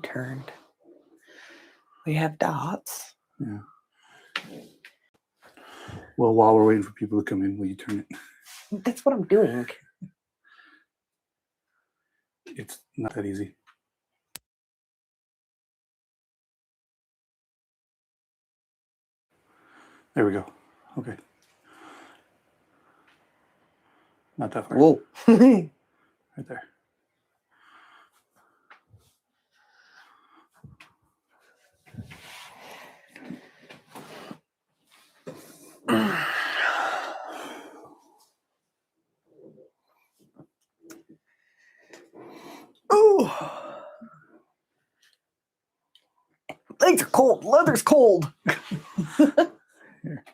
turned. We have dots. Yeah. Well, while we're waiting for people to come in, will you turn it? That's what I'm doing. It's not that easy. There we go. Okay. Not that far. Whoa. Right there. Oh. Legs are cold. Leather's cold. Here.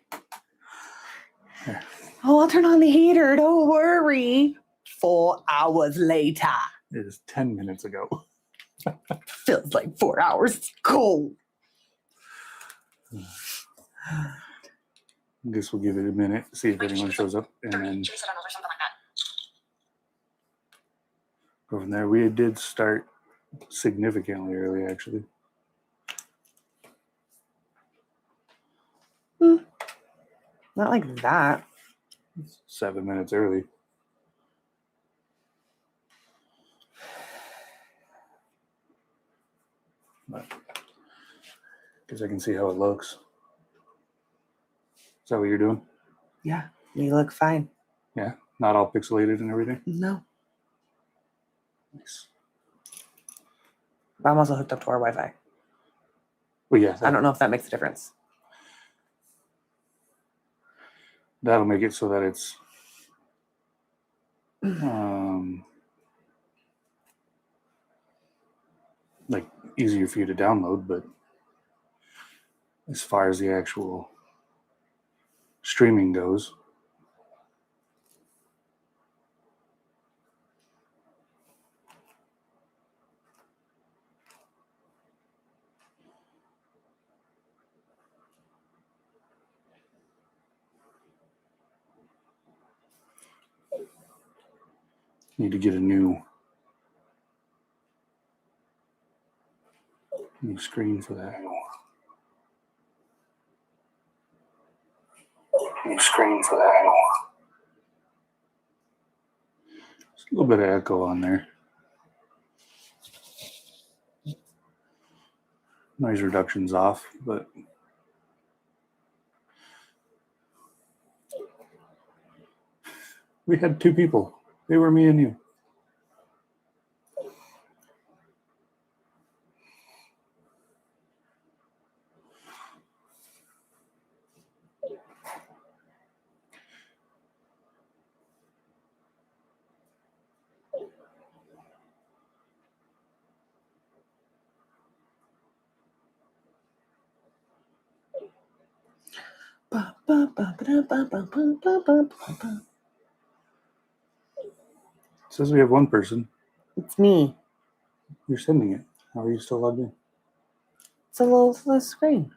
Here. Oh, I'll turn on the heater. Don't worry. 4 hours later. It is 10 minutes ago. Feels like 4 hours. It's cold. I guess we'll give it a minute, see if anyone shows up, and then go from there. We did start significantly early, actually. Not like that. 7 minutes early. But because I can see how it looks. Is that what you're doing? Yeah, you look fine. Yeah, not all pixelated and everything. No. Nice. I'm also hooked up to our Wi-Fi. Well, yeah, I don't know if that makes a difference. that'll make it so that it's like easier for you to download, but as far as the actual streaming goes, need to get a new screen for that. New screen for that. There's a little bit of echo on there. Noise reduction's off, but we had 2 people. They were me and you. It says we have 1 person. It's me. You're sending it. How are you still logged in? It's a little screen.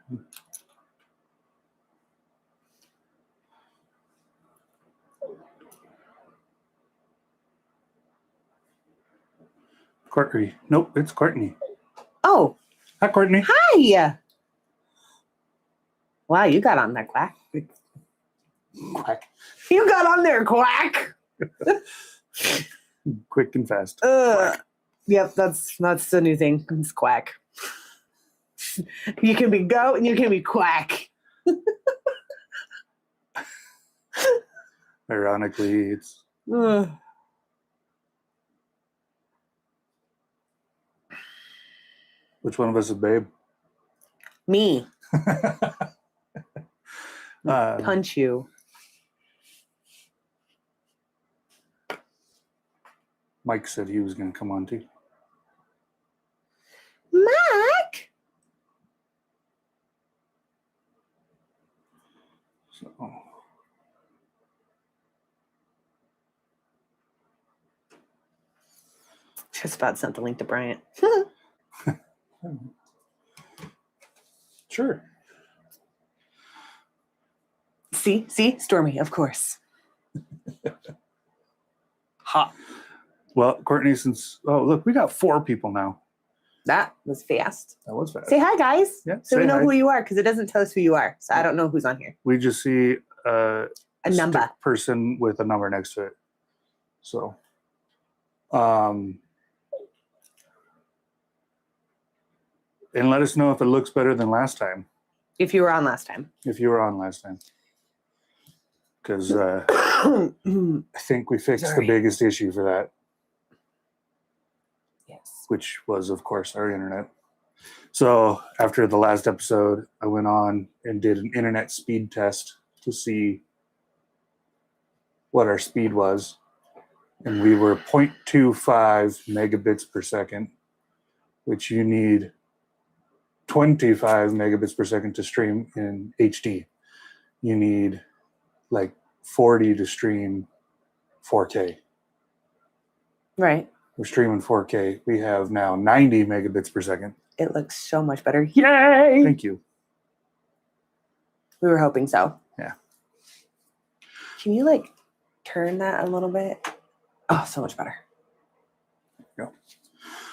Courtney. Nope, it's Courtney. Oh. Hi, Courtney. Hi. Wow, you got on there, Quack. Quack. You got on there, Quack. Quick and fast. Yep, that's the new thing. It's Quack. You can be goat and you can be Quack. Ironically, it's which one of us is babe? Me. Punch you. Mike said he was going to come on too. Mike? So, Just about sent the link to Bryant. Sure. See, Stormy, of course. Hot. Well, Courtney, look, we got 4 people now. That was fast. That was fast. Say hi, guys. Yeah, So we say know hi. who you are because it doesn't tell us who you are. So I don't know who's on here. We just see A number. stick person with a number next to it. So, and let us know if it looks better than last time. If you were on last time. If you were on last time. Because I think we fixed the biggest issue for that. Yes. Which was, of course, our internet. So after the last episode, I went on and did an internet speed test to see what our speed was. And we were 0.25 megabits per second, which you need 25 megabits per second to stream in HD. You need like 40 to stream 4K. Right. We're streaming 4K. We have now 90 megabits per second. It looks so much better. Yay! Thank you. We were hoping so. Yeah. Can you like turn that a little bit? Oh, so much better. There you go.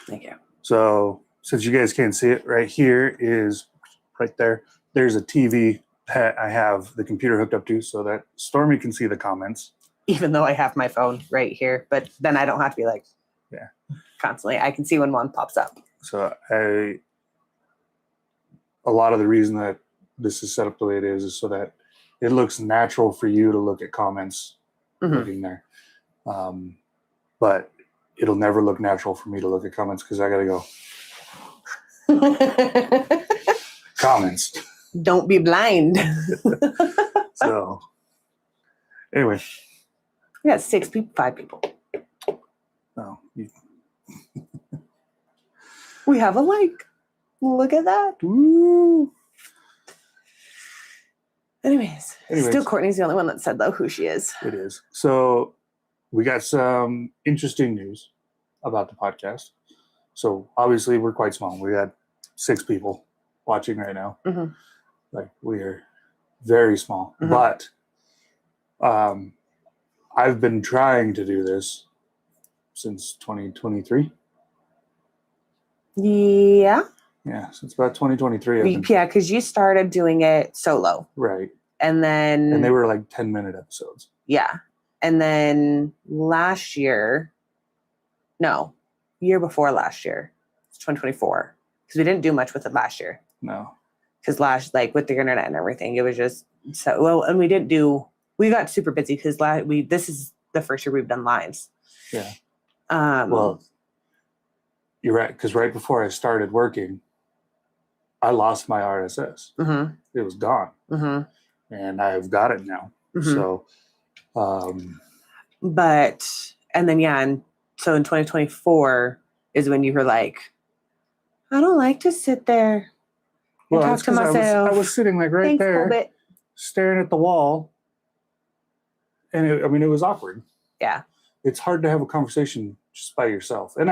Thank you. So since you guys can't see it, right here is right there. There's a TV that I have the computer hooked up to so that Stormy can see the comments. Even though I have my phone right here, but then I don't have to be like, constantly. I can see when one pops up. So a lot of the reason that this is set up the way it is so that it looks natural for you to look at comments looking there. But it'll never look natural for me to look at comments because I got to go. Comments. Don't be blind. So, anyway. We got 6 people, 5 people. Oh, we have a like. Look at that. Woo. Anyways, still Courtney's the only one that said though who she is. It is. So we got some interesting news about the podcast. So obviously we're quite small. We got 6 people watching right now. Like we are very small. But I've been trying to do this since 2023. Yeah. Yeah, since about 2023. Yeah, because you started doing it solo. Right. And they were like 10-minute episodes. Yeah. And then year before last year, it's 2024. Because we didn't do much with it last year. No. Because with the internet and everything, it was just so well. And we got super busy because this is the first year we've done lives. Yeah. Well, you're right. Because right before I started working, I lost my RSS. It was gone. And I've got it now. So, so in 2024 is when you were like, I don't like to sit there and talk to myself. I was sitting like right there, staring at the wall. And it was awkward. Yeah. It's hard to have a conversation just by yourself. And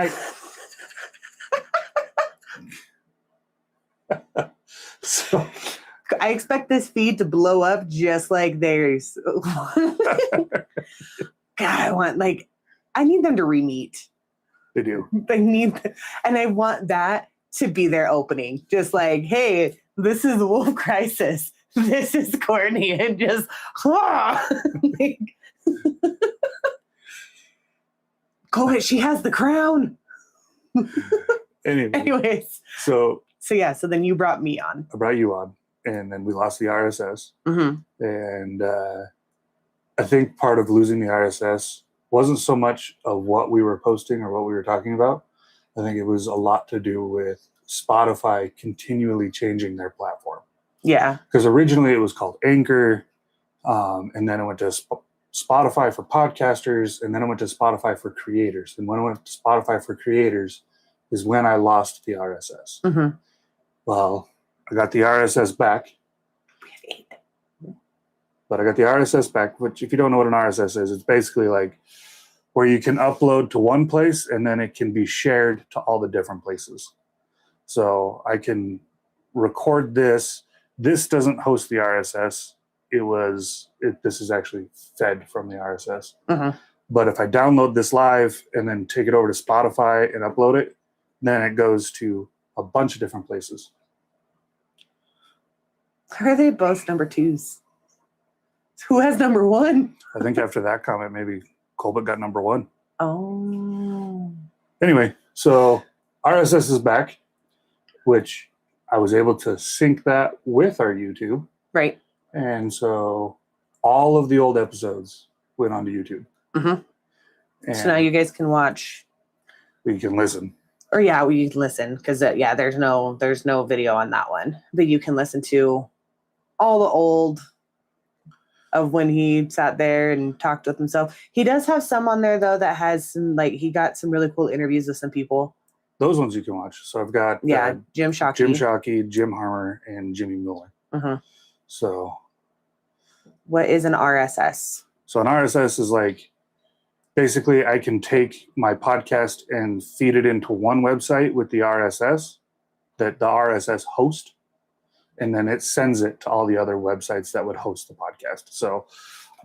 so I expect this feed to blow up just like theirs. God, I need them to re-meet. They do. And I want that to be their opening. Just like, hey, this is Wolf Crisis. This is Courtney. And just, COVID, she has the crown. Anyways. So then you brought me on. I brought you on. And then we lost the RSS. And I think part of losing the RSS wasn't so much of what we were posting or what we were talking about. I think it was a lot to do with Spotify continually changing their platform. Yeah. Because originally it was called Anchor, and then it went to Spotify for podcasters, and then it went to Spotify for creators. And when it went to Spotify for creators is when I lost the RSS. Well, I got the RSS back. We have 8. But I got the RSS back, which if you don't know what an RSS is, it's basically like where you can upload to one place and then it can be shared to all the different places. So I can record this. This doesn't host the RSS. This is actually fed from the RSS. But if I download this live and then take it over to Spotify and upload it, then it goes to a bunch of different places. Are they both number 2s? Who has number 1? I think after that comment, maybe Colbert got number 1. Oh. Anyway, so RSS is back, which I was able to sync that with our YouTube. Right. And so all of the old episodes went onto YouTube. Mm-hmm. And So now you guys can watch. we can listen. Or yeah, we listen because there's no video on that one, but you can listen to all the old of when he sat there and talked with himself. He does have some on there though that has some, like, he got some really cool interviews with some people. Those ones you can watch. So I've got Jim Shockey, Jim Harmer, and Jimmy Miller. Mm-hmm. So what is an RSS? So an RSS is like, basically I can take my podcast and feed it into one website with the RSS, that the RSS host, and then it sends it to all the other websites that would host the podcast. So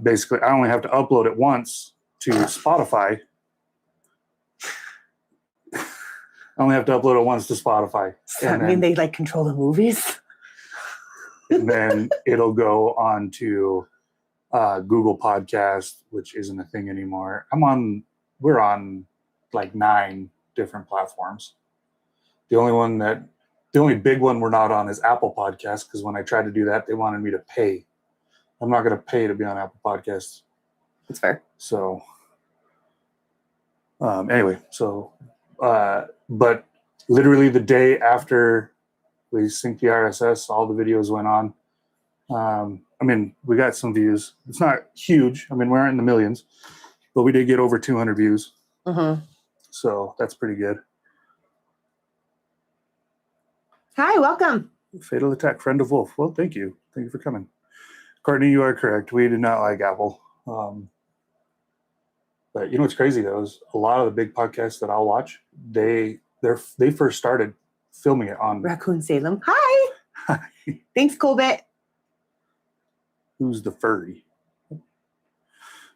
basically I only have to upload it once to Spotify. I only have to upload it once to Spotify. Does that mean they like control the movies? And then it'll go on to Google Podcast, which isn't a thing anymore. We're on like 9 different platforms. The only big one we're not on is Apple Podcasts, because when I tried to do that, they wanted me to pay. I'm not going to pay to be on Apple Podcasts. That's fair. So anyway, but literally the day after we synced the RSS, all the videos went on. I mean, we got some views. It's not huge. I mean, we aren't in the millions, but we did get over 200 views. Mm-hmm. So that's pretty good. Hi, welcome. Fatal Attack, friend of Wolf. Well, thank you. Thank you for coming. Courtney, you are correct. We do not like Apple. But you know what's crazy though is a lot of the big podcasts that I'll watch, they first started filming it on Raccoon Salem. Hi. Thanks, Colbert. Who's the furry?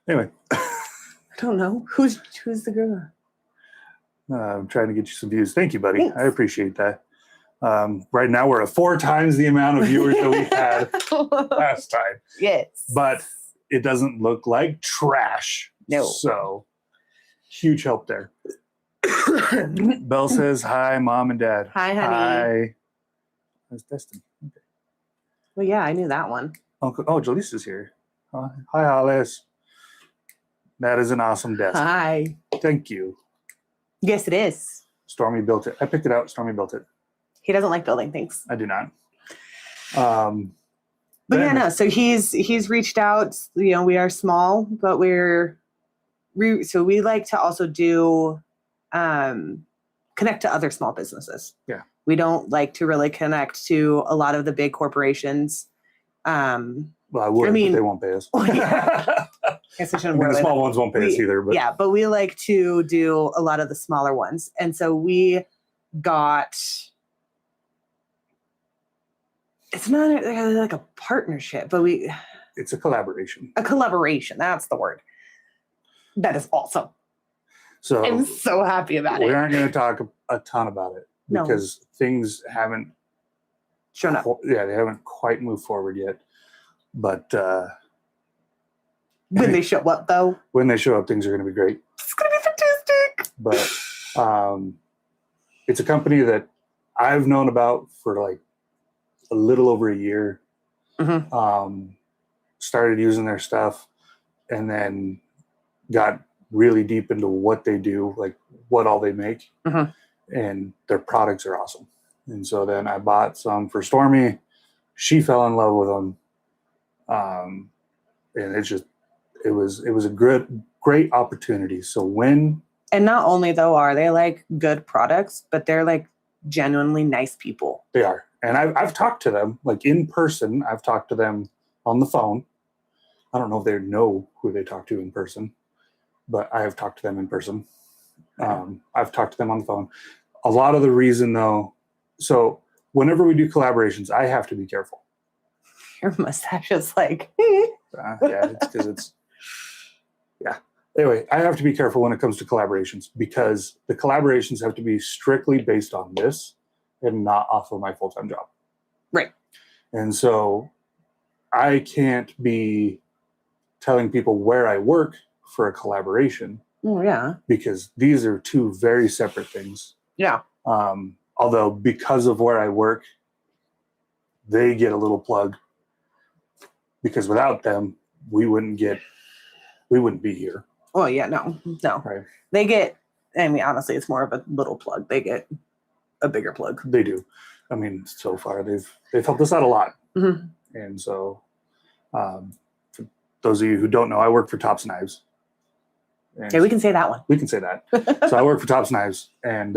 Anyway. I don't know. Who's the girl? I'm trying to get you some views. Thank you, buddy. Thanks. I appreciate that. Right now we're at 4 times the amount of viewers that we had last time. Yes. But it doesn't look like trash. No. So huge help there. Belle says, hi, Mom and Dad. Hi, honey. Hi. That's Destin. Okay. Well, yeah, I knew that one. Jaleesa's here. Hi, Alice. That is an awesome desk. Hi. Thank you. Yes, it is. Stormy built it. I picked it out. Stormy built it. He doesn't like building things. I do not. But yeah, no. So he's reached out. You know, we are small, but so we like to also do connect to other small businesses. Yeah. We don't like to really connect to a lot of the big corporations. Well, I would, but they won't pay us. Yeah. I guess I shouldn't the small ones won't pay us either. But. Yeah, but we like to do a lot of the smaller ones. And so we got, it's not like a partnership, but it's a collaboration. A collaboration, that's the word. That is awesome. So I'm so happy about it. We aren't going to talk a ton about it because things haven't shown up. Yeah, they haven't quite moved forward yet. But when they show up, though, when they show up, things are going to be great. It's going to be fantastic. But it's a company that I've known about for like a little over a year. Mm-hmm. Started using their stuff, and then got really deep into what they do, like what all they make. Mm-hmm. And their products are awesome. And so then I bought some for Stormy. She fell in love with them. And it was a great opportunity. So and not only though are they like good products, but they're like genuinely nice people. They are. And I've talked to them like in person. I've talked to them on the phone. I don't know if they know who they talk to in person, but I have talked to them in person. I've talked to them on the phone. A lot of the reason though, so whenever we do collaborations, I have to be careful. Your mustache is like, yeah, it's because Anyway, I have to be careful when it comes to collaborations because the collaborations have to be strictly based on this and not off of my full-time job. Right. And so I can't be telling people where I work for a collaboration. Oh, yeah. Because these are two very separate things. Yeah. Although because of where I work, they get a little plug. Because without them, we wouldn't be here. Oh, yeah, no. Right. They get, I mean, honestly, it's more of a little plug. They get a bigger plug. They do. I mean, so far they've helped us out a lot. Mm-hmm. And so, for those of you who don't know, I work for Tops Knives. Okay, we can say that one. We can say that. So I work for Tops Knives, and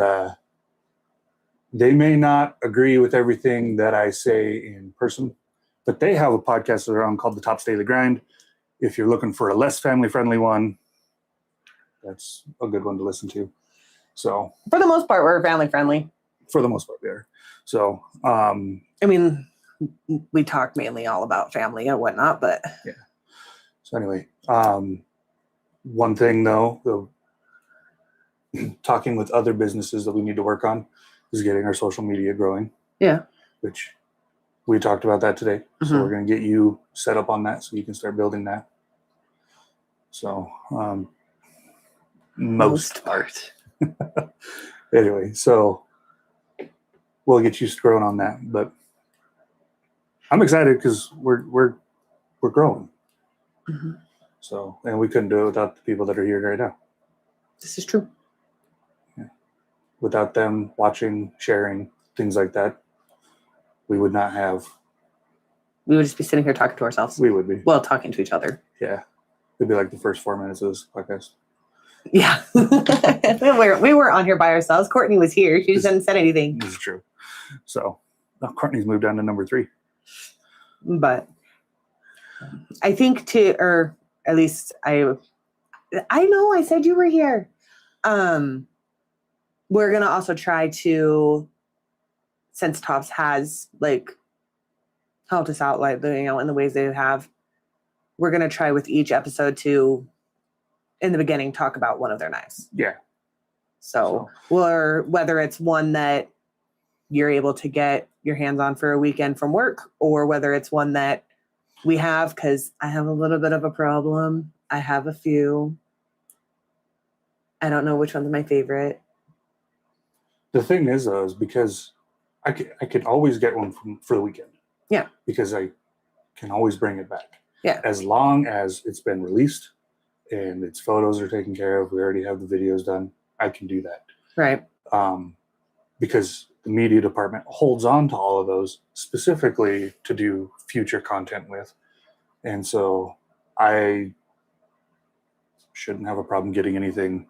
they may not agree with everything that I say in person, but they have a podcast of their own called The Tops Daily Grind. If you're looking for a less family-friendly one, that's a good one to listen to. So for the most part, we're family friendly. For the most part, there. So I mean, we talk mainly all about family and whatnot, but yeah. So anyway, one thing though, talking with other businesses that we need to work on is getting our social media growing. Yeah. Which we talked about that today. Mm-hmm. So we're going to get you set up on that so you can start building that. So most part. Anyway, so we'll get you growing on that. But I'm excited because we're growing. Mm-hmm. So, and we couldn't do it without the people that are here right now. This is true. Yeah. Without them watching, sharing, things like that, we would not have. We would just be sitting here talking to ourselves. We would be. Well, talking to each other. Yeah. It'd be like the first 4 minutes of this podcast. Yeah. we were on here by ourselves. Courtney was here. She just hadn't said anything. This is true. So, Courtney's moved down to number 3. But I think or at least I know I said you were here. We're going to also try to, since Tops has like helped us out, like, you know, in the ways they have, we're going to try with each episode to, in the beginning, talk about one of their knives. Yeah. So or whether it's one that you're able to get your hands on for a weekend from work, or whether it's one that we have, because I have a little bit of a problem. I have a few. I don't know which one's my favorite. The thing is, though, is because I could always get one for the weekend. Yeah. Because I can always bring it back. Yeah. As long as it's been released and its photos are taken care of, we already have the videos done, I can do that. Right. Because the media department holds on to all of those specifically to do future content with. And so I shouldn't have a problem getting anything.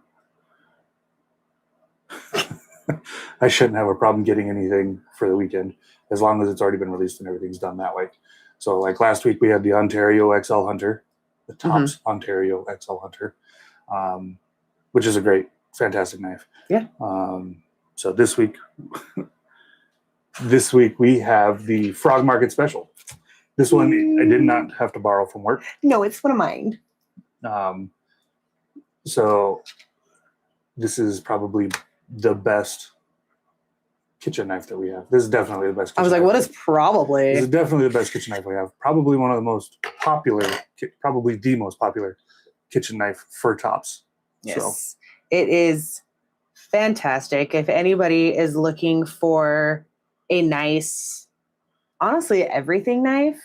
I shouldn't have a problem getting anything for the weekend as long as it's already been released and everything's done that way. So like last week we had the Ontario XL Hunter, the Tops Ontario XL Hunter, which is a great, fantastic knife. Yeah. So this week we have the Frog Market Special. This one I did not have to borrow from work. No, it's one of mine. So this is probably the best kitchen knife that we have. This is definitely the best. I was like, what is probably? This is definitely the best kitchen knife we have. Probably one of the most popular, probably the most popular kitchen knife for Tops. Yes, so. It is fantastic. If anybody is looking for a nice, honestly, everything knife,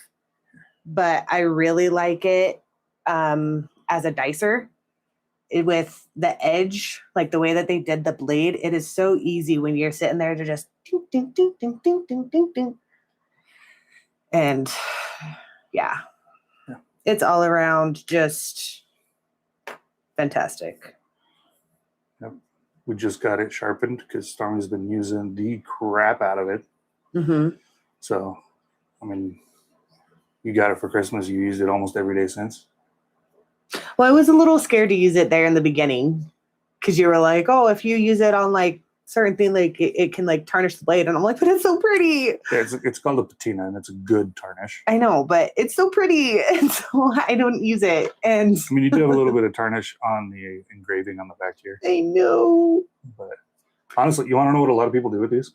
but I really like it as a dicer. With the edge, like the way that they did the blade, it is so easy when you're sitting there to just ding, ding, ding, ding, ding, ding, ding, ding. And yeah, it's all around just fantastic. Yep. We just got it sharpened because Stormy's been using the crap out of it. Mm-hmm. So, I mean, you got it for Christmas. You used it almost every day since. Well, I was a little scared to use it there in the beginning because you were like, oh, if you use it on like certain thing, like it can like tarnish the blade, and I'm like, but it's so pretty. Yeah, it's called a patina, and it's a good tarnish. I know, but it's so pretty, and so I don't use it. And I mean, you do have a little bit of tarnish on the engraving on the back here. I know. But honestly, you want to know what a lot of people do with these?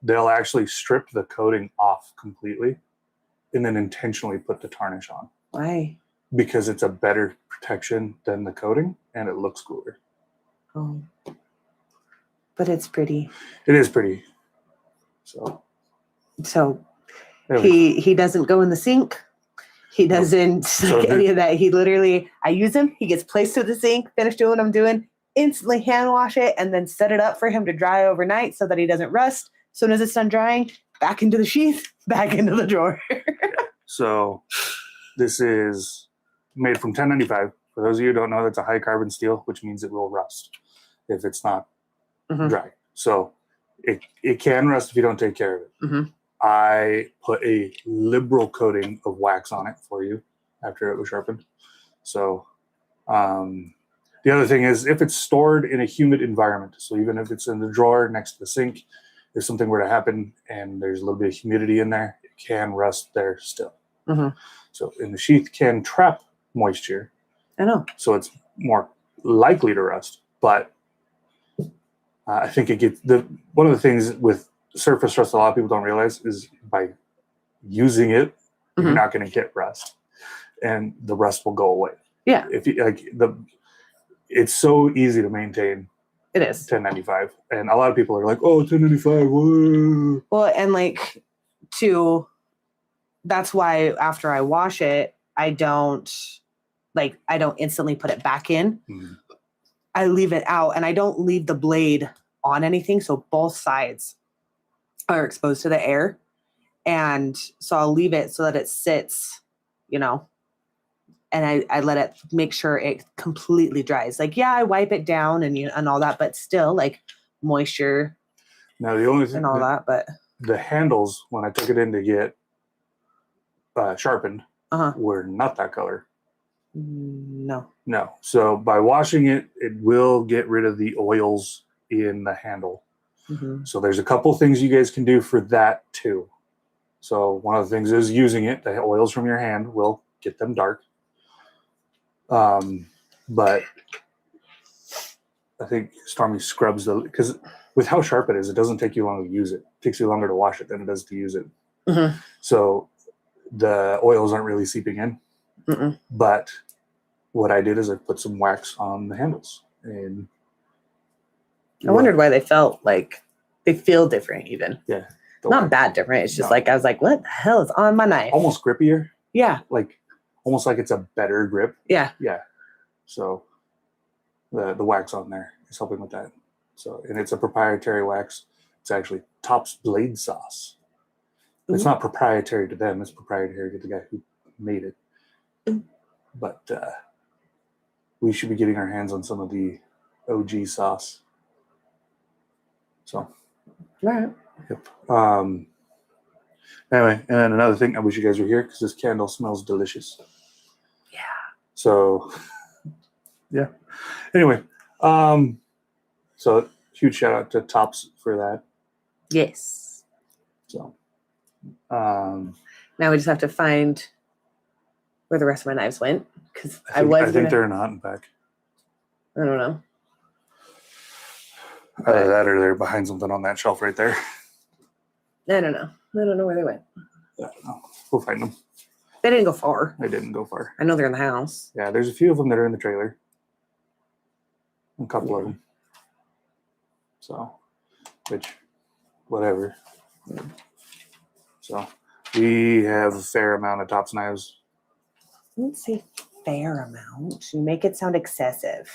They'll actually strip the coating off completely and then intentionally put the tarnish on. Why? Because it's a better protection than the coating, and it looks cooler. Oh, but it's pretty. It is pretty. So he doesn't go in the sink. He doesn't any of that. He literally, I use him. He gets placed to the sink, finish doing what I'm doing, instantly hand wash it, and then set it up for him to dry overnight so that he doesn't rust. As soon as it's done drying, back into the sheath, back into the drawer. So this is made from 1095. For those of you who don't know, that's a high carbon steel, which means it will rust if it's not dry. So it can rust if you don't take care of it. I put a liberal coating of wax on it for you after it was sharpened. So the other thing is, if it's stored in a humid environment, so even if it's in the drawer next to the sink, if something were to happen and there's a little bit of humidity in there, it can rust there still. So in the sheath can trap moisture. I know. So it's more likely to rust. But I think it gets one of the things with surface rust a lot of people don't realize is by using it, you're not going to get rust, and the rust will go away. Yeah. If you it's so easy to maintain. It is 1095, and a lot of people are like, "Oh, 1095." Whoa. Well, and that's why after I wash it, I don't instantly put it back in. I leave it out, and I don't leave the blade on anything, so both sides are exposed to the air. And so I'll leave it so that it sits, and I let it make sure it completely dries. Like, yeah, I wipe it down and all that, but still like moisture. Now the only thing and all that, but the handles, when I took it in to get sharpened, were not that color. No. So by washing it, it will get rid of the oils in the handle. So there's a couple things you guys can do for that too. So one of the things is using it. The oils from your hand will get them dark. But I think Stormy scrubs because with how sharp it is, it doesn't take you long to use it. It takes you longer to wash it than it does to use it. So the oils aren't really seeping in. But what I did is I put some wax on the handles, and I wondered why they felt like they feel different. Even not bad different. It's just like I was like, what the hell is on my knife? Almost grippier. Yeah. Like almost like it's a better grip. Yeah. So the wax on there is helping with that. So, and it's a proprietary wax. It's actually Topps Blade Sauce. It's not proprietary to them. It's proprietary to the guy who made it. But we should be getting our hands on some of the OG sauce. So, all right. Yep. Anyway, and then another thing, I wish you guys were here because this candle smells delicious. Yeah. So, yeah. Anyway, so huge shout out to Topps for that. Yes. So, now we just have to find where the rest of my knives went because I think they're in a hunting pack. I don't know. Either that or they're behind something on that shelf right there. I don't know. I don't know where they went. I don't know. We'll find them. They didn't go far. They didn't go far. I know they're in the house. Yeah, there's a few of them that are in the trailer. A couple of them. So, which, whatever. So, we have a fair amount of Topps knives. I wouldn't say fair amount. You make it sound excessive.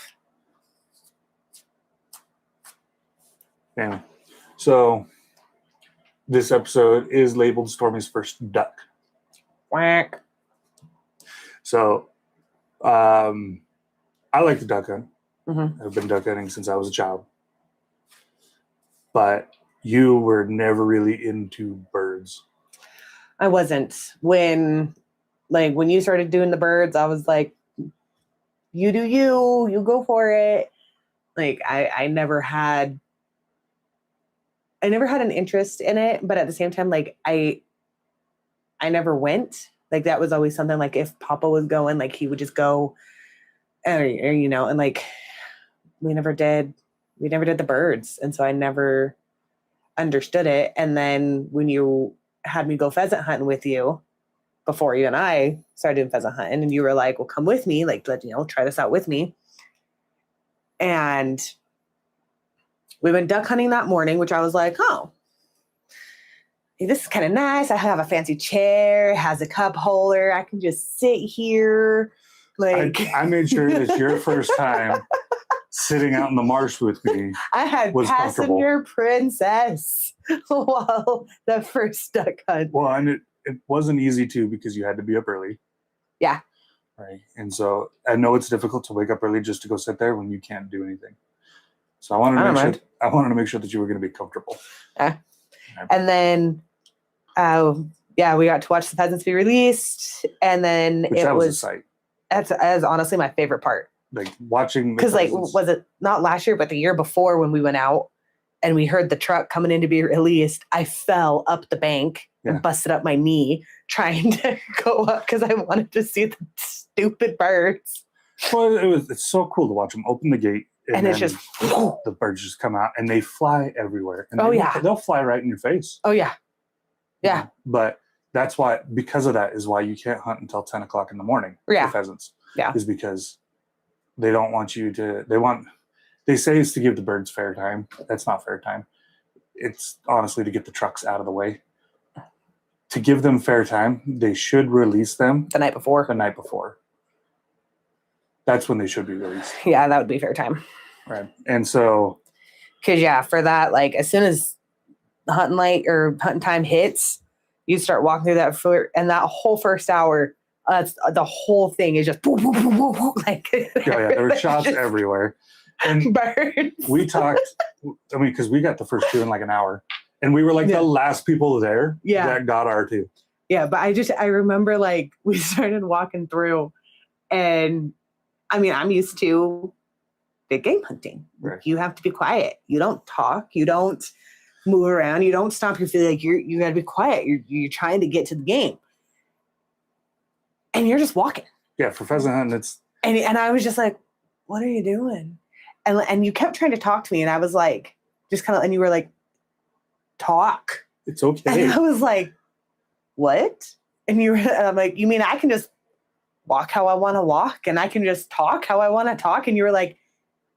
Anyway, so this episode is labeled Stormy's First Duck. Quack. So, I like to duck hunt. Mm-hmm. I've been duck hunting since I was a child. But you were never really into birds. I wasn't. When you started doing the birds, I was like, you do you go for it. Like I never had never had an interest in it, but at the same time, like I never went. Like that was always something like if Papa was going, like he would just go, or, and like we never did the birds, and so I never understood it. And then when you had me go pheasant hunting with you before you and I started doing pheasant hunting, and you were like, well, come with me, like try this out with me. And we went duck hunting that morning, which I was like, oh, hey, this is kind of nice. I have a fancy chair, it has a cup holder. I can just sit here. Like I made sure that your first time sitting out in the marsh with me, I had passenger princess while the first duck hunt. Well, and it wasn't easy too because you had to be up early. Yeah. Right. And so I know it's difficult to wake up early just to go sit there when you can't do anything. So I wanted to make sure that you were going to be comfortable. Yeah. Okay. And then we got to watch the pheasants be released, and then that was a sight. That was honestly my favorite part. Like watching, because like was it not last year, but the year before when we went out and we heard the truck coming in to be released, I fell up the bank and busted up my knee trying to go up because I wanted to see the stupid birds. Well, it's so cool to watch them open the gate and it's just the birds just come out and they fly everywhere. And they'll fly right in your face. Oh yeah. Yeah. But that's why, because of that, is why you can't hunt until 10 o'clock in the morning for pheasants. Yeah. Is because they don't want you to, they say it's to give the birds fair time. That's not fair time. It's honestly to get the trucks out of the way. To give them fair time, they should release them the night before. That's when they should be released. Yeah, that would be fair time. Right. And so. Because, for that, like, as soon as the hunting light or hunting time hits, you start walking through that and that whole first hour, the whole thing is just boom, boom, boom, boom, boom, like. There were shots everywhere. And birds. We talked, because we got the first two in like an hour. And we were like the last people there that got our two. Yeah, but I remember like we started walking through, and I'm used to big game hunting. Right. You have to be quiet. You don't talk. You don't move around. You don't stomp your feet. Like you got to be quiet. You're trying to get to the game, and you're just walking. Yeah, for pheasant hunting, it's. And I was just like, "What are you doing?" And you kept trying to talk to me, and I was like, just kind of, and you were like, "Talk." It's okay. And I was like, "What?" And I'm like, "You mean I can just walk how I want to walk, and I can just talk how I want to talk?" And you were like,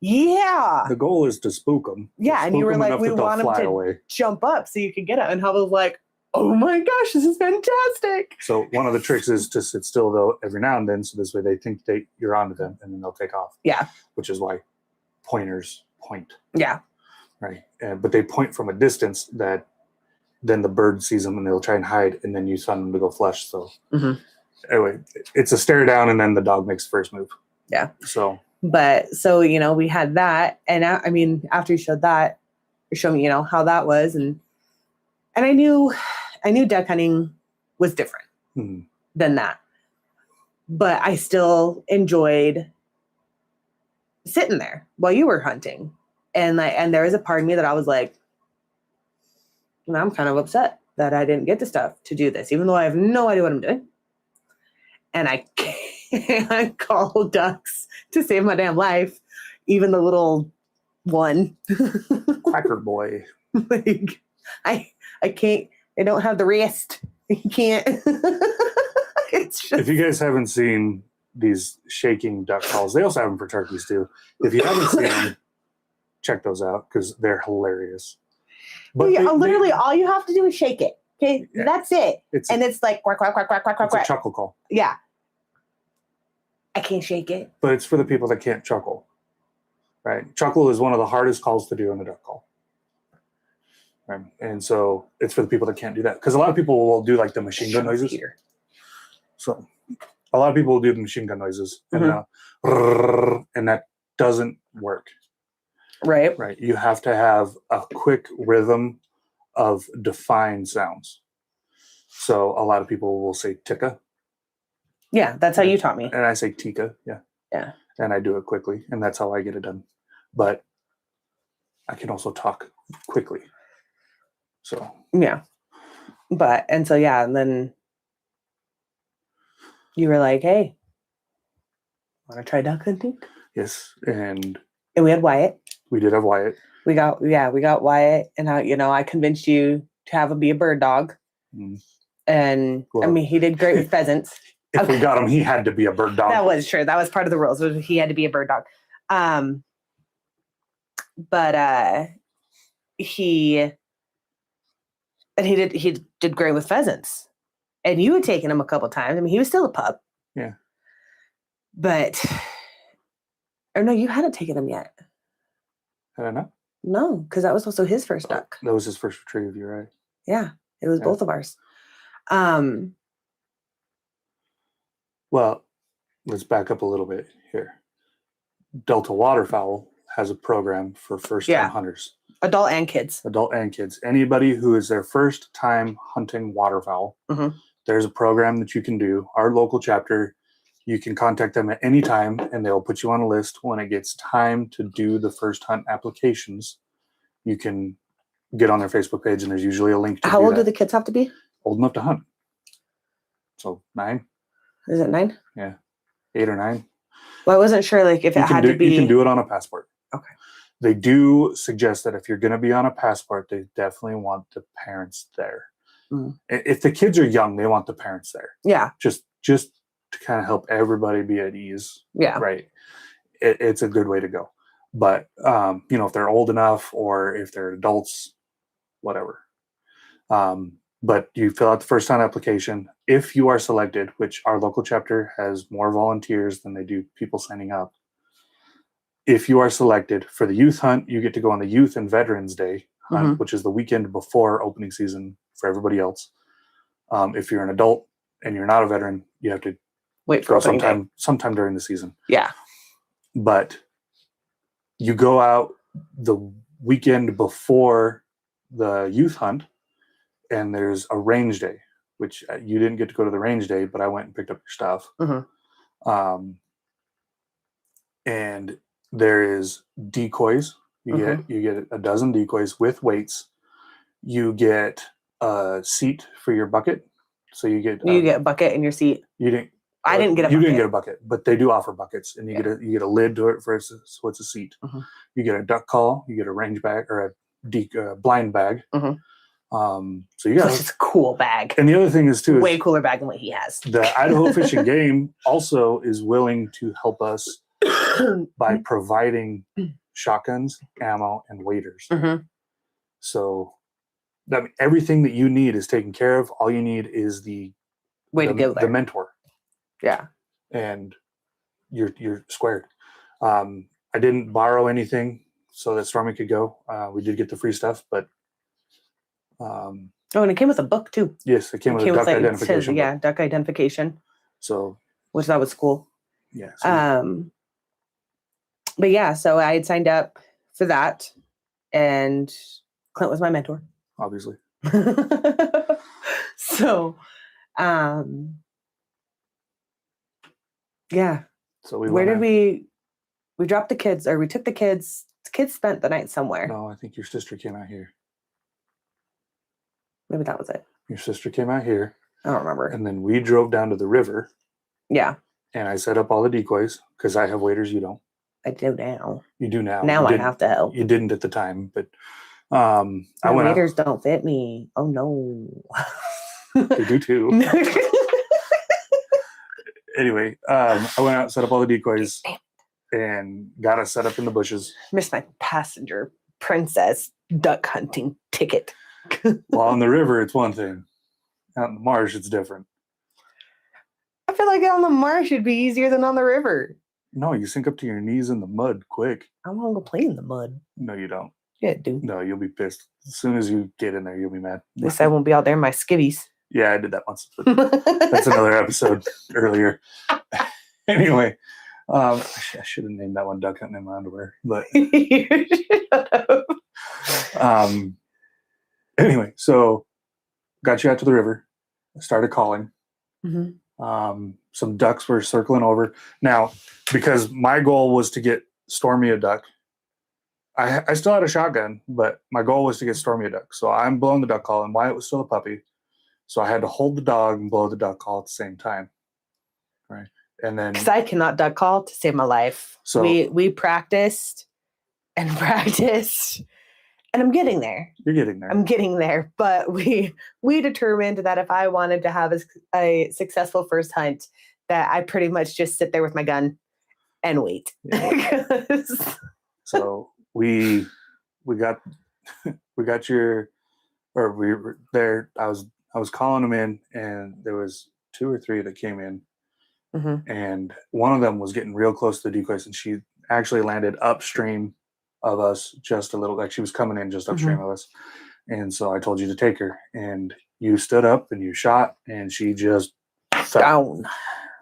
"Yeah." The goal is to spook them. Yeah, and you were like, "We want them to jump up so you can get it." And I was like, "Oh my gosh, this is fantastic!" So one of the tricks is to sit still though every now and then, so this way they think you're onto them, and then they'll take off. Yeah, which is why pointers point. Yeah, right. But they point from a distance that then the bird sees them and they'll try and hide, and then you send them to go flush. So anyway, it's a stare down, and then the dog makes the first move. Yeah. So we had that, and after you showed that, you showed me how that was, and I knew duck hunting was different than that, but I still enjoyed sitting there while you were hunting, and there was a part of me that I was like, I'm kind of upset that I didn't get the stuff to do this, even though I have no idea what I'm doing, and I can't call ducks to save my damn life, even the little one. Quacker boy. Like I can't. I don't have the wrist. You can't. It's just. If you guys haven't seen these shaking duck calls, they also have them for turkeys too. If you haven't seen them, check those out because they're hilarious. But literally, all you have to do is shake it. Okay, that's it. It's like quack quack quack quack quack quack. It's a chuckle call. Yeah. I can't shake it. But it's for the people that can't chuckle. Right? Chuckle is one of the hardest calls to do in the duck call. Right? And so it's for the people that can't do that. Because a lot of people will do like the machine gun noises. Here. So a lot of people will do the machine gun noises. And that doesn't work. Right. Right. You have to have a quick rhythm of defined sounds. So a lot of people will say tika. Yeah, that's how you taught me. And I say tika, yeah. Yeah. And I do it quickly, and that's how I get it done. But I can also talk quickly. So Yeah. And then you were like, hey, want to try duck hunting? yes, and we had Wyatt. We did have Wyatt. We got Wyatt, and I convinced you to have him be a bird dog. And he did great with pheasants. If we got him, he had to be a bird dog. That was true. That was part of the rules. He had to be a bird dog. He did great with pheasants. And you had taken him a couple times. He was still a pup. Yeah. Or no, you hadn't taken him yet. Had I not? No, because that was also his first duck. That was his first retrieve, you're right. Yeah, it was both of ours. Well, let's back up a little bit here. Delta Waterfowl has a program for first-time hunters. Adult and kids. Anybody who is their first time hunting waterfowl, there's a program that you can do. Our local chapter, you can contact them at any time, and they'll put you on a list. When it gets time to do the first hunt applications, you can get on their Facebook page, and there's usually a link to How old do the kids have to be? Old enough to hunt. So 9. Is it 9? Yeah. 8 or 9. Well, I wasn't sure if it had to be. You can do it on a passport. Okay. They do suggest that if you're going to be on a passport, they definitely want the parents there. If the kids are young, they want the parents there. Yeah. Just to kind of help everybody be at ease. Yeah. Right. It's a good way to go. But, if they're old enough or if they're adults, whatever. But you fill out the first time application. If you are selected, which our local chapter has more volunteers than they do people signing up. If you are selected for the youth hunt, you get to go on the Youth and Veterans Day hunt, which is the weekend before opening season for everybody else. If you're an adult and you're not a veteran, you have to wait for sometime during the season. Yeah. But you go out the weekend before the youth hunt, and there's a range day, which you didn't get to go to the range day, but I went and picked up your stuff. And there is decoys. You get a dozen decoys with weights. You get a seat for your bucket. So you get a bucket in your seat. You didn't. I didn't get a bucket. You didn't get a bucket, but they do offer buckets, and you get a lid to it so it's a seat. You get a duck call. You get a range bag or a blind bag. So you got it's a cool bag. And the other thing is too, way cooler bag than what he has. The Idaho Fish and Game also is willing to help us by providing shotguns, ammo, and waders. So everything that you need is taken care of. All you need is the mentor. Yeah. And you're squared. I didn't borrow anything so that Stormy could go. We did get the free stuff, but and it came with a book too. Yes, it came with a duck identification. Duck identification. So, which that was cool. Yeah. But yeah, so I had signed up for that, and Clint was my mentor. Obviously. So, yeah. So where did we dropped the kids, or we took the kids? The kids spent the night somewhere. No, I think your sister came out here. Maybe that was it. Your sister came out here. I don't remember. And then we drove down to the river. Yeah. And I set up all the decoys because I have waders. You don't. I do now. You do now. Now I have to help. You didn't at the time, but waders don't fit me. Oh no. They do too. Anyway, I went out, set up all the decoys, and got us set up in the bushes. Missed my passenger princess duck hunting ticket. Well, on the river, it's one thing. Out in the marsh, it's different. I feel like on the marsh it'd be easier than on the river. No, you sink up to your knees in the mud quick. I want to go play in the mud. No, you don't. Yeah, dude. No, you'll be pissed. As soon as you get in there, you'll be mad. At least I won't be out there in my skivvies. Yeah, I did that once. That's another episode earlier. Anyway, I should have named that one Duck Hunting in My Underwear. But anyway, so got you out to the river. Started calling. Some ducks were circling over. Now, because my goal was to get Stormy a duck, I still had a shotgun, but my goal was to get Stormy a duck. So I'm blowing the duck call, and Wyatt was still a puppy. So I had to hold the dog and blow the duck call at the same time. Right. And then Because I cannot duck call to save my life. So- we practiced and practiced, and I'm getting there. you're getting there. I'm getting there. But we determined that if I wanted to have a successful first hunt, that I pretty much just sit there with my gun and wait. Yeah. 'Cause- So we got your, or we were there. I was calling them in, and there was 2 or 3 that came in, Mhm. and one of them was getting real close to the decoys, and she actually landed upstream of us just a little, like she was coming in just upstream of us. And so I told you to take her, and you stood up and you shot, and she just fell. Down.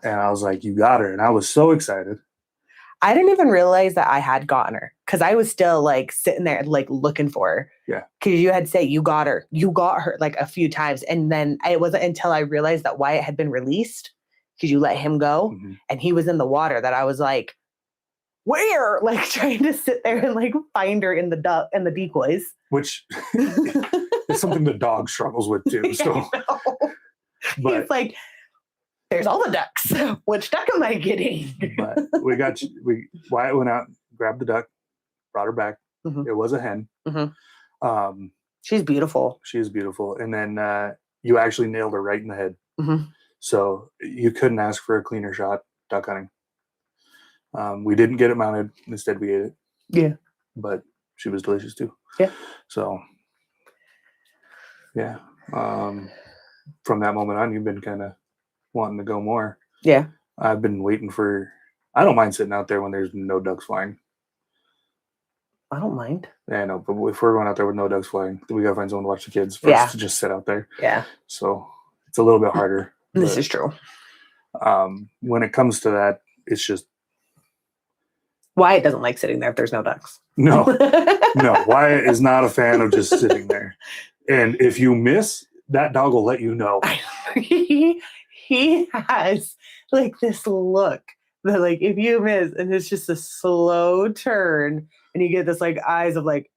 And I was like, you got her. And I was so excited. I didn't even realize that I had gotten her because I was still like sitting there like looking for her. Yeah. Because you had said you got her like a few times. And then it wasn't until I realized that Wyatt had been released because you let him go and he was in the water that I was like, where? Like trying to sit there and like find her in the decoys. Which is something the dog struggles with too. So He's like, there's all the ducks. Which duck am I getting? But Wyatt went out, grabbed the duck, brought her back. Mhm. It was a hen. Mhm. She's beautiful. She is beautiful. And then you actually nailed her right in the head. Mhm. So you couldn't ask for a cleaner shot duck hunting. We didn't get it mounted. Instead, we ate it. Yeah. But she was delicious too. Yeah. So, yeah. From that moment on, you've been kind of wanting to go more. Yeah. I've been waiting for. I don't mind sitting out there when there's no ducks flying. I don't mind. Yeah, I know, but if we're going out there with no ducks flying, then we gotta find someone to watch the kids for us to just sit out there. Yeah. So it's a little bit harder. This is true. When it comes to that, it's just Wyatt doesn't like sitting there if there's no ducks. no. Wyatt is not a fan of just sitting there. And if you miss, that dog will let you know. He has like this look that like if you miss and it's just a slow turn and you get this like eyes of like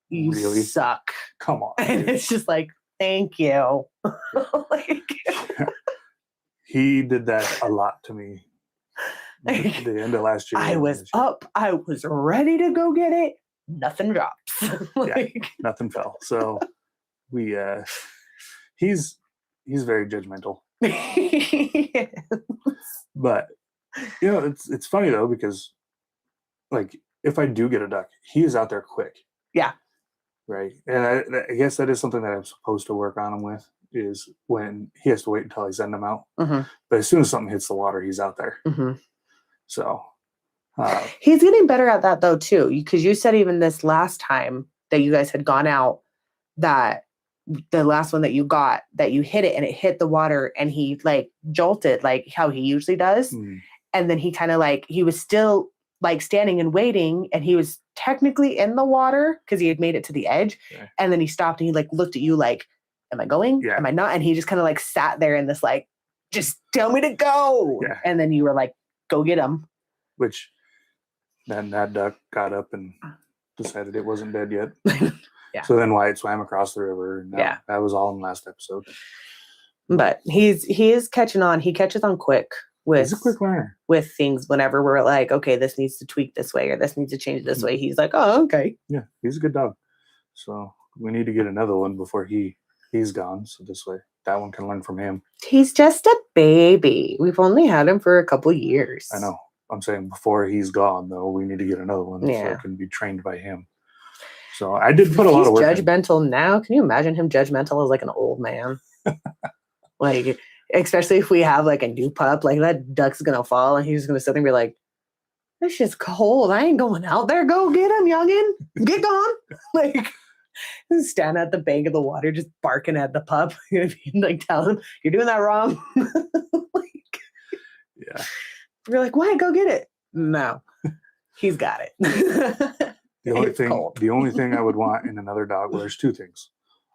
you Really? suck. Come on. And dude. it's just like thank you. Like He did that a lot to me. The end of last year. I was up, I was ready to go get it. Nothing dropped. Like, nothing fell. So we he's very judgmental. But it's funny though, because like if I do get a duck, he is out there quick. Yeah. Right. And I guess that is something that I'm supposed to work on him with, is when he has to wait until I send him out. But as soon as something hits the water, he's out there. So he's getting better at that though too, because you said even this last time that you guys had gone out, that the last one that you got, that you hit it and it hit the water and he like jolted like how he usually does. And then he kind of like, he was still like standing and waiting, and he was technically in the water because he had made it to the edge. Okay. And then he stopped and he like looked at you like, am I going? Yeah. Am I not? And he just kind of like sat there in this like, just tell me to go. Yeah. And then you were like, go get him. Which then that duck got up and decided it wasn't dead yet. Yeah. So then Wyatt swam across the river. And that was all in the last episode. But he is catching on. He catches on quick He's a quick learner with things. Whenever we're like, okay, this needs to tweak this way or this needs to change this way, he's like, oh, okay. Yeah, he's a good dog. So we need to get another one before he's gone. So this way that one can learn from him. He's just a baby. We've only had him for a couple years. I know. I'm saying before he's gone, though, we need to get another one so it can be trained by him. So I did put a lot of work. He's judgmental now. Can you imagine him judgmental as like an old man? Like, especially if we have like a new pup, like that duck's gonna fall and he's gonna sit there and be like, "This shit's cold. I ain't going out there. Go get him, youngin. Get gone." Like, stand at the bank of the water, just barking at the pup, like tell him you're doing that wrong. Like, yeah. We're like, why? Go get it. No, he's got it. The only thing I would want in another dog, well, there's 2 things.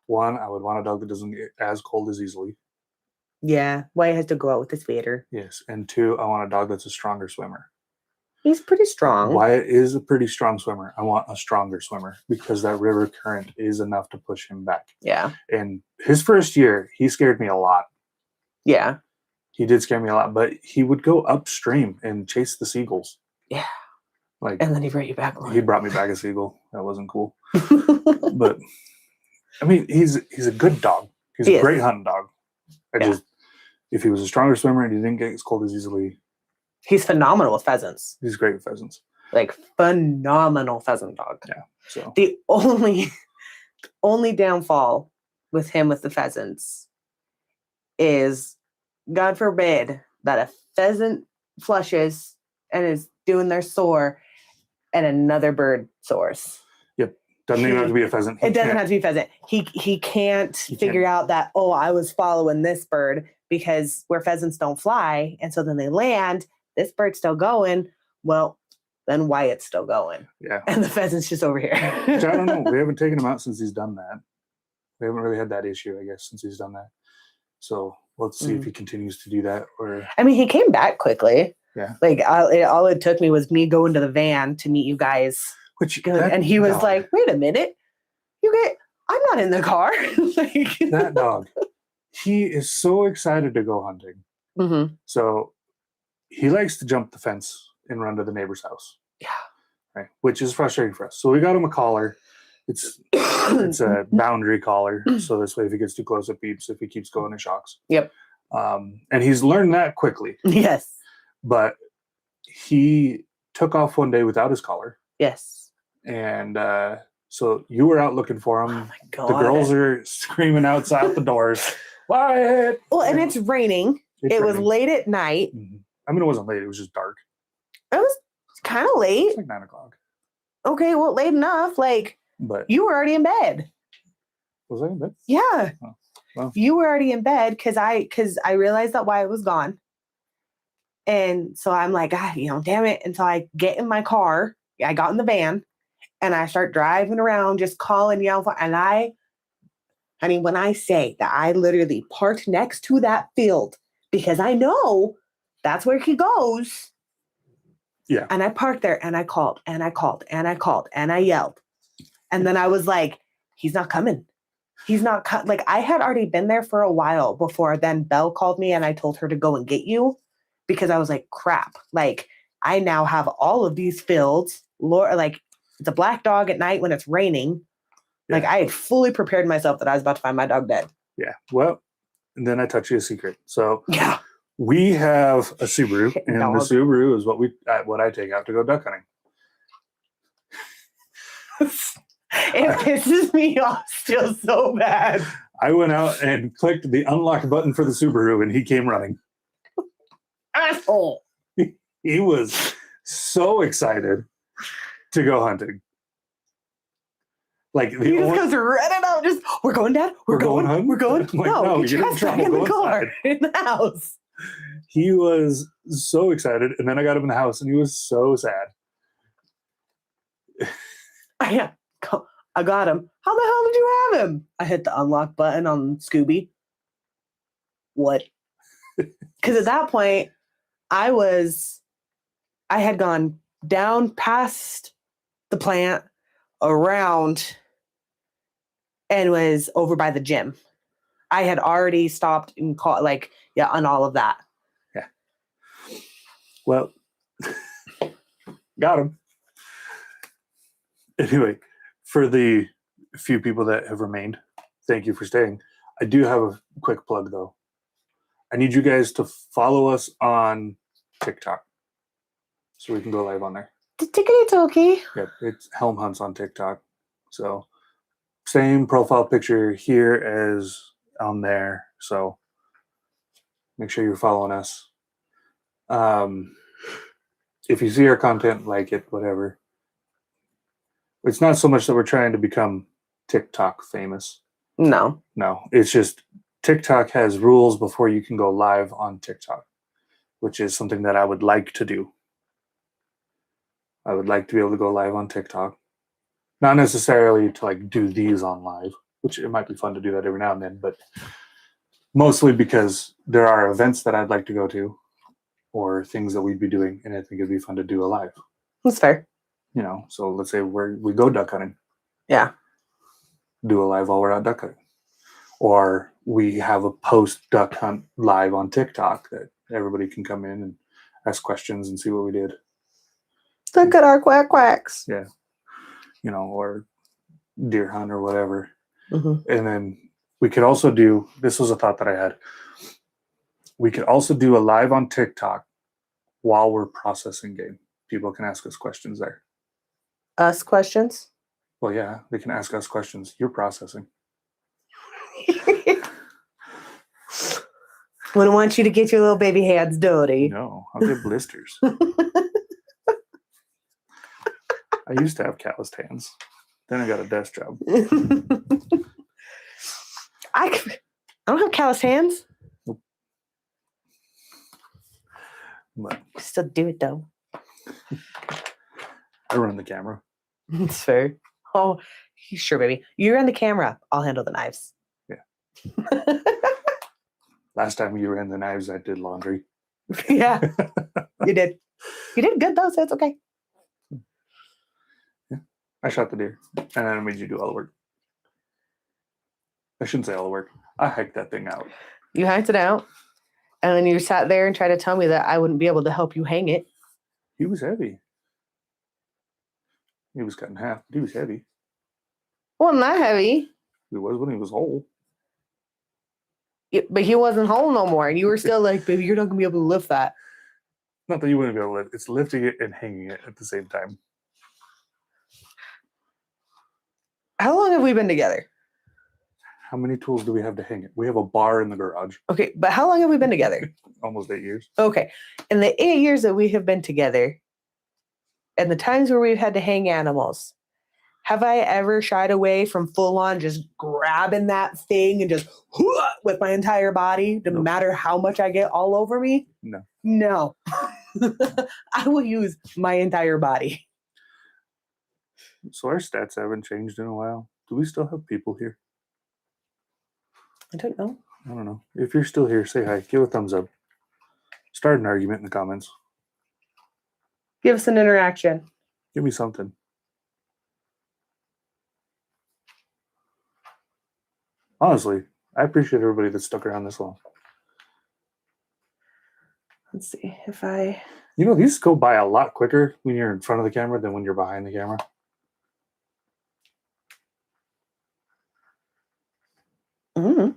One, I would want a dog that doesn't get as cold as easily. Yeah, Wyatt has to go out with his waiter. Yes, and 2, I want a dog that's a stronger swimmer. He's pretty strong. Wyatt is a pretty strong swimmer. I want a stronger swimmer because that river current is enough to push him back. Yeah. And his first year, he scared me a lot. Yeah. He did scare me a lot, but he would go upstream and chase the seagulls. Yeah. Like, and then he brought you back one. He brought me back a seagull. That wasn't cool. But I mean, he's a good dog. He's a great hunting dog. If he was a stronger swimmer and he didn't get as cold as easily. He's phenomenal with pheasants. He's great with pheasants. Like phenomenal pheasant dog. Yeah. So the only downfall with him with the pheasants is, God forbid, that a pheasant flushes and is doing their soar and another bird soars. Yep. Doesn't even have to be a pheasant. It doesn't have to be a pheasant. He can't figure out that, oh, I was following this bird, because where pheasants don't fly, and so then they land, this bird's still going. Well, then Wyatt's still going. Yeah. And the pheasant's just over here. Which I don't know. We haven't taken him out since he's done that. We haven't really had that issue, I guess, since he's done that. So let's see if he continues to do that. Or I mean, he came back quickly. Yeah. Like all it took me was me going to the van to meet you guys. And he was like, wait a minute. I'm not in the car. Like, that dog. He is so excited to go hunting. Mm-hmm. So he likes to jump the fence and run to the neighbor's house. Yeah. Right. Which is frustrating for us. So we got him a collar. It's a boundary collar. So this way, if he gets too close, it beeps. If he keeps going, it shocks. Yep. And he's learned that quickly. Yes. But he took off one day without his collar. Yes. And so you were out looking for him. Oh my God. The girls are screaming outside the doors. Wyatt! Well, and it's raining. It was late at night. Mm-hmm. I mean, it wasn't late. It was just dark. It was kind of late. It's like 9 o'clock. Okay, well, late enough. Like, but you were already in bed. Was I in bed? Yeah. Oh, well. You were already in bed because I realized that Wyatt was gone. And so I'm like, God, damn it. And so I get in my car. I got in the van and I start driving around, just calling, yelling for, and honey, when I say that I literally parked next to that field because I know that's where he goes. Yeah. And I parked there and I called and I called and I called and I yelled. And then I was like, he's not coming. He's not like, I had already been there for a while before then Belle called me and I told her to go and get you, because I was like, crap. Like, I now have all of these fields. Like, it's a black dog at night when it's raining. Yeah. Like, I had fully prepared myself that I was about to find my dog dead. Yeah. Well, and then I taught you a secret. So yeah, we have a Subaru, and the Subaru is what I take out to go duck hunting. It pisses me off still so bad. I went out and clicked the unlock button for the Subaru, and he came running. Asshole. He was so excited to go hunting. Like, he just goes running out. Just, we're going, Dad. We're going hunting. We're going. Like, no, get your ass back in the car, in the house. He was so excited, and then I got him in the house, and he was so sad. I got him. How the hell did you have him? I hit the unlock button on Scooby. What? Because at that point, I had gone down past the plant, around, and was over by the gym. I had already stopped and called, on all of that. Yeah. Well, got him. Anyway, for the few people that have remained, thank you for staying. I do have a quick plug, though. I need you guys to follow us on TikTok so we can go live on there. Tickety-tokie. Yep, it's Helm Hunts on TikTok. So same profile picture here as on there. So make sure you're following us. If you see our content, like it, whatever. It's not so much that we're trying to become TikTok famous. No, it's just TikTok has rules before you can go live on TikTok, which is something that I would like to do. I would like to be able to go live on TikTok. Not necessarily to do these on live, which it might be fun to do that every now and then, but mostly because there are events that I'd like to go to. or things that we'd be doing, and I think it'd be fun to do a live. That's fair. You know, so let's say we go duck hunting. Yeah. Do a live while we're out duck hunting. Or we have a post duck hunt live on TikTok that everybody can come in and ask questions and see what we did. Look at our quacks. Yeah. You know, or deer hunt or whatever. Mm-hmm. And then we could also do, this was a thought that I had. We could also do a live on TikTok while we're processing game. People can ask us questions there. Us questions? Well, yeah, they can ask us questions. You're processing. Wouldn't want you to get your little baby hands dirty. No, I'll get blisters. I used to have calloused hands. Then I got a desk job. I don't have calloused hands. Nope. But Still do it though. I run the camera. It's fair. Oh, sure, baby. You run the camera. I'll handle the knives. Yeah. Last time you ran the knives, I did laundry. Yeah, you did. You did good though, so it's okay. Yeah, I shot the deer, and then I made you do all the work. I shouldn't say all the work. I hiked that thing out. You hiked it out, and then you sat there and tried to tell me that I wouldn't be able to help you hang it. He was heavy. He was cut in half, but he was heavy. Wasn't that heavy? He was when he was whole. But he wasn't whole no more, and you were still like, baby, you're not gonna be able to lift that. Not that you wouldn't be able to lift. It's lifting it and hanging it at the same time. How long have we been together? How many tools do we have to hang it? We have a bar in the garage. Okay, but how long have we been together? Almost 8 years. Okay, in the 8 years that we have been together, and the times where we've had to hang animals, have I ever shied away from full on just grabbing that thing and just with my entire body, no matter how much I get all over me? No. I will use my entire body. So our stats haven't changed in a while. Do we still have people here? I don't know. I don't know. If you're still here, say hi. Give a thumbs up. Start an argument in the comments. Give us an interaction. Give me something. Honestly, I appreciate everybody that stuck around this long. Let's see if I... You know, these go by a lot quicker when you're in front of the camera than when you're behind the camera. Mm-hmm.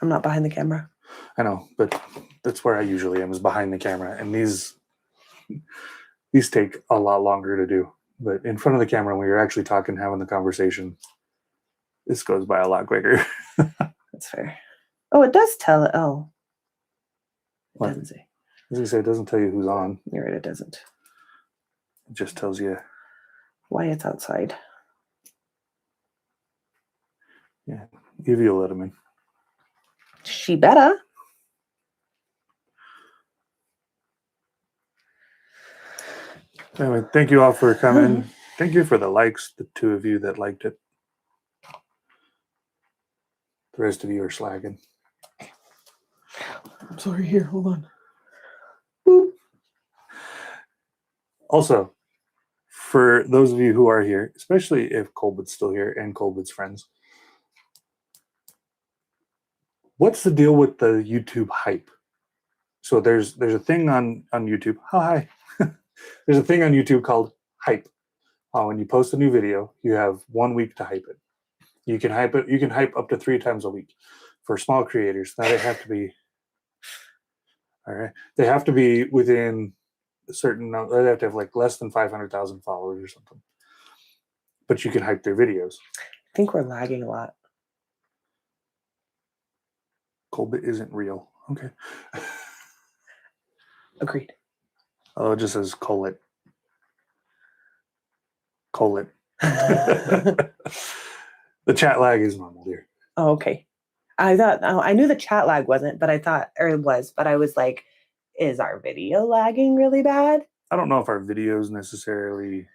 I'm not behind the camera. I know, but that's where I usually am, is behind the camera. And these take a lot longer to do. But in front of the camera, when you're actually talking, having the conversation, this goes by a lot quicker. That's fair. Oh, it does tell it. Oh. It What? doesn't say. As I say, it doesn't tell you who's on. You're right, it doesn't. It just tells you Why it's outside. Yeah, Evie will let him in. She better. Anyway, thank you all for coming. Thank you for the likes, the 2 of you that liked it. The rest of you are slacking. I'm sorry, here, hold on. Boop. Also, for those of you who are here, especially if Colbit's still here and Colbit's friends, what's the deal with the YouTube hype? So there's a thing on YouTube. Oh, hi. There's a thing on YouTube called hype. When you post a new video, you have 1 week to hype it. You can hype it. You can hype up to 3 times a week for small creators. Now they have to be. All right. They have to be within a certain. They have to have like less than 500,000 followers or something. But you can hype their videos. I think we're lagging a lot. Colbit isn't real. Okay. Agreed. Oh, it just says Colit. Colit. The chat lag is normal here. Oh, okay. I knew the chat lag wasn't, but I was like, is our video lagging really bad? I don't know if our videos necessarily.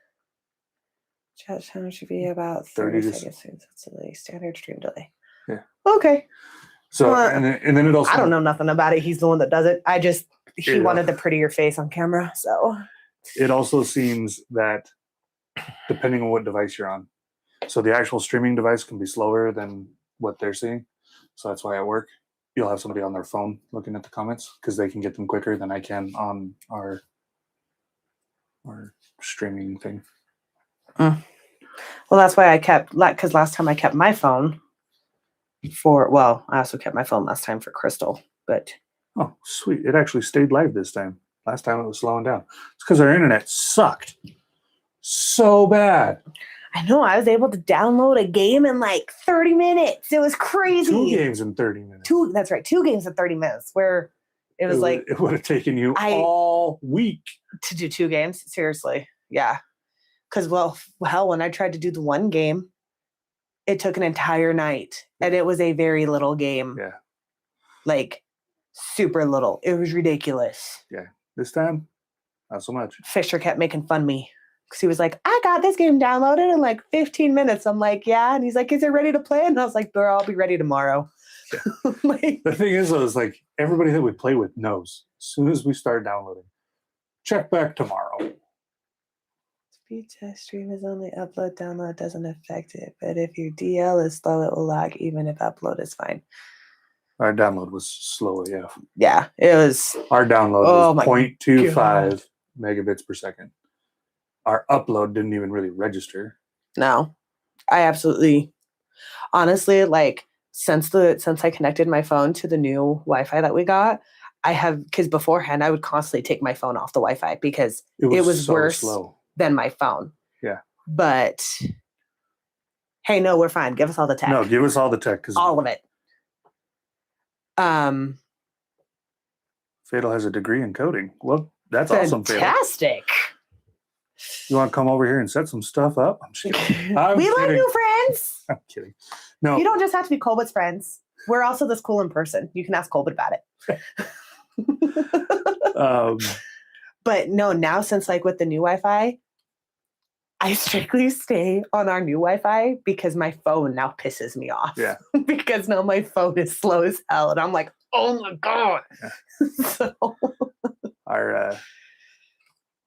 Chat time should be about 30 seconds. That's a standard stream delay. Yeah. Okay. So Well, and then it also I don't know nothing about it. He's the one that does it. He Yeah. wanted the prettier face on camera, so It also seems that depending on what device you're on, so the actual streaming device can be slower than what they're seeing. So that's why at work you'll have somebody on their phone looking at the comments because they can get them quicker than I can on our streaming thing. well, that's why I kept because last time I kept my phone I also kept my phone last time for Crystal, but Oh, sweet! It actually stayed live this time. Last time it was slowing down. It's because our internet sucked so bad. I know I was able to download a game in like 30 minutes. It was crazy. 2 games in 30 minutes. That's right. 2 games in 30 minutes where it was it would have taken you all week to do 2 games. Seriously. Yeah. Because, hell, when I tried to do the 1 game, it took an entire night and it was a very little game. Yeah. Like super little. It was ridiculous. Yeah. This time, not so much. Fisher kept making fun of me. Because he was like, I got this game downloaded in like 15 minutes. I'm like, yeah. And he's like, is it ready to play? And I was like, bro, I'll be ready tomorrow. Yeah. The thing is, though, is like everybody that we play with knows as soon as we start downloading, check back tomorrow. Speed test stream is only upload, download doesn't affect it. But if your DL is slow, it will lag even if upload is fine. Our download was slow AF. Yeah, it was. Our download was 0.25 megabits per second. Our upload didn't even really register. No, I absolutely, honestly, like since I connected my phone to the new Wi-Fi that we got, because beforehand I would constantly take my phone off the Wi-Fi because it was so worse than my phone. Yeah. But hey, no, we're fine. Give us all the tech. No, give us all the tech. All of it. Fatal has a degree in coding. Well, that's awesome. Fantastic. You want to come over here and set some stuff up? I'm just kidding. We love you, friends. I'm kidding. No, you don't just have to be Colbit's friends. We're also this cool in person. You can ask Colbit about it. But no, now since like with the new Wi-Fi, I strictly stay on our new Wi-Fi because my phone now pisses me off. Yeah. Because now my phone is slow as hell, and I'm like, oh my god. Yeah. So our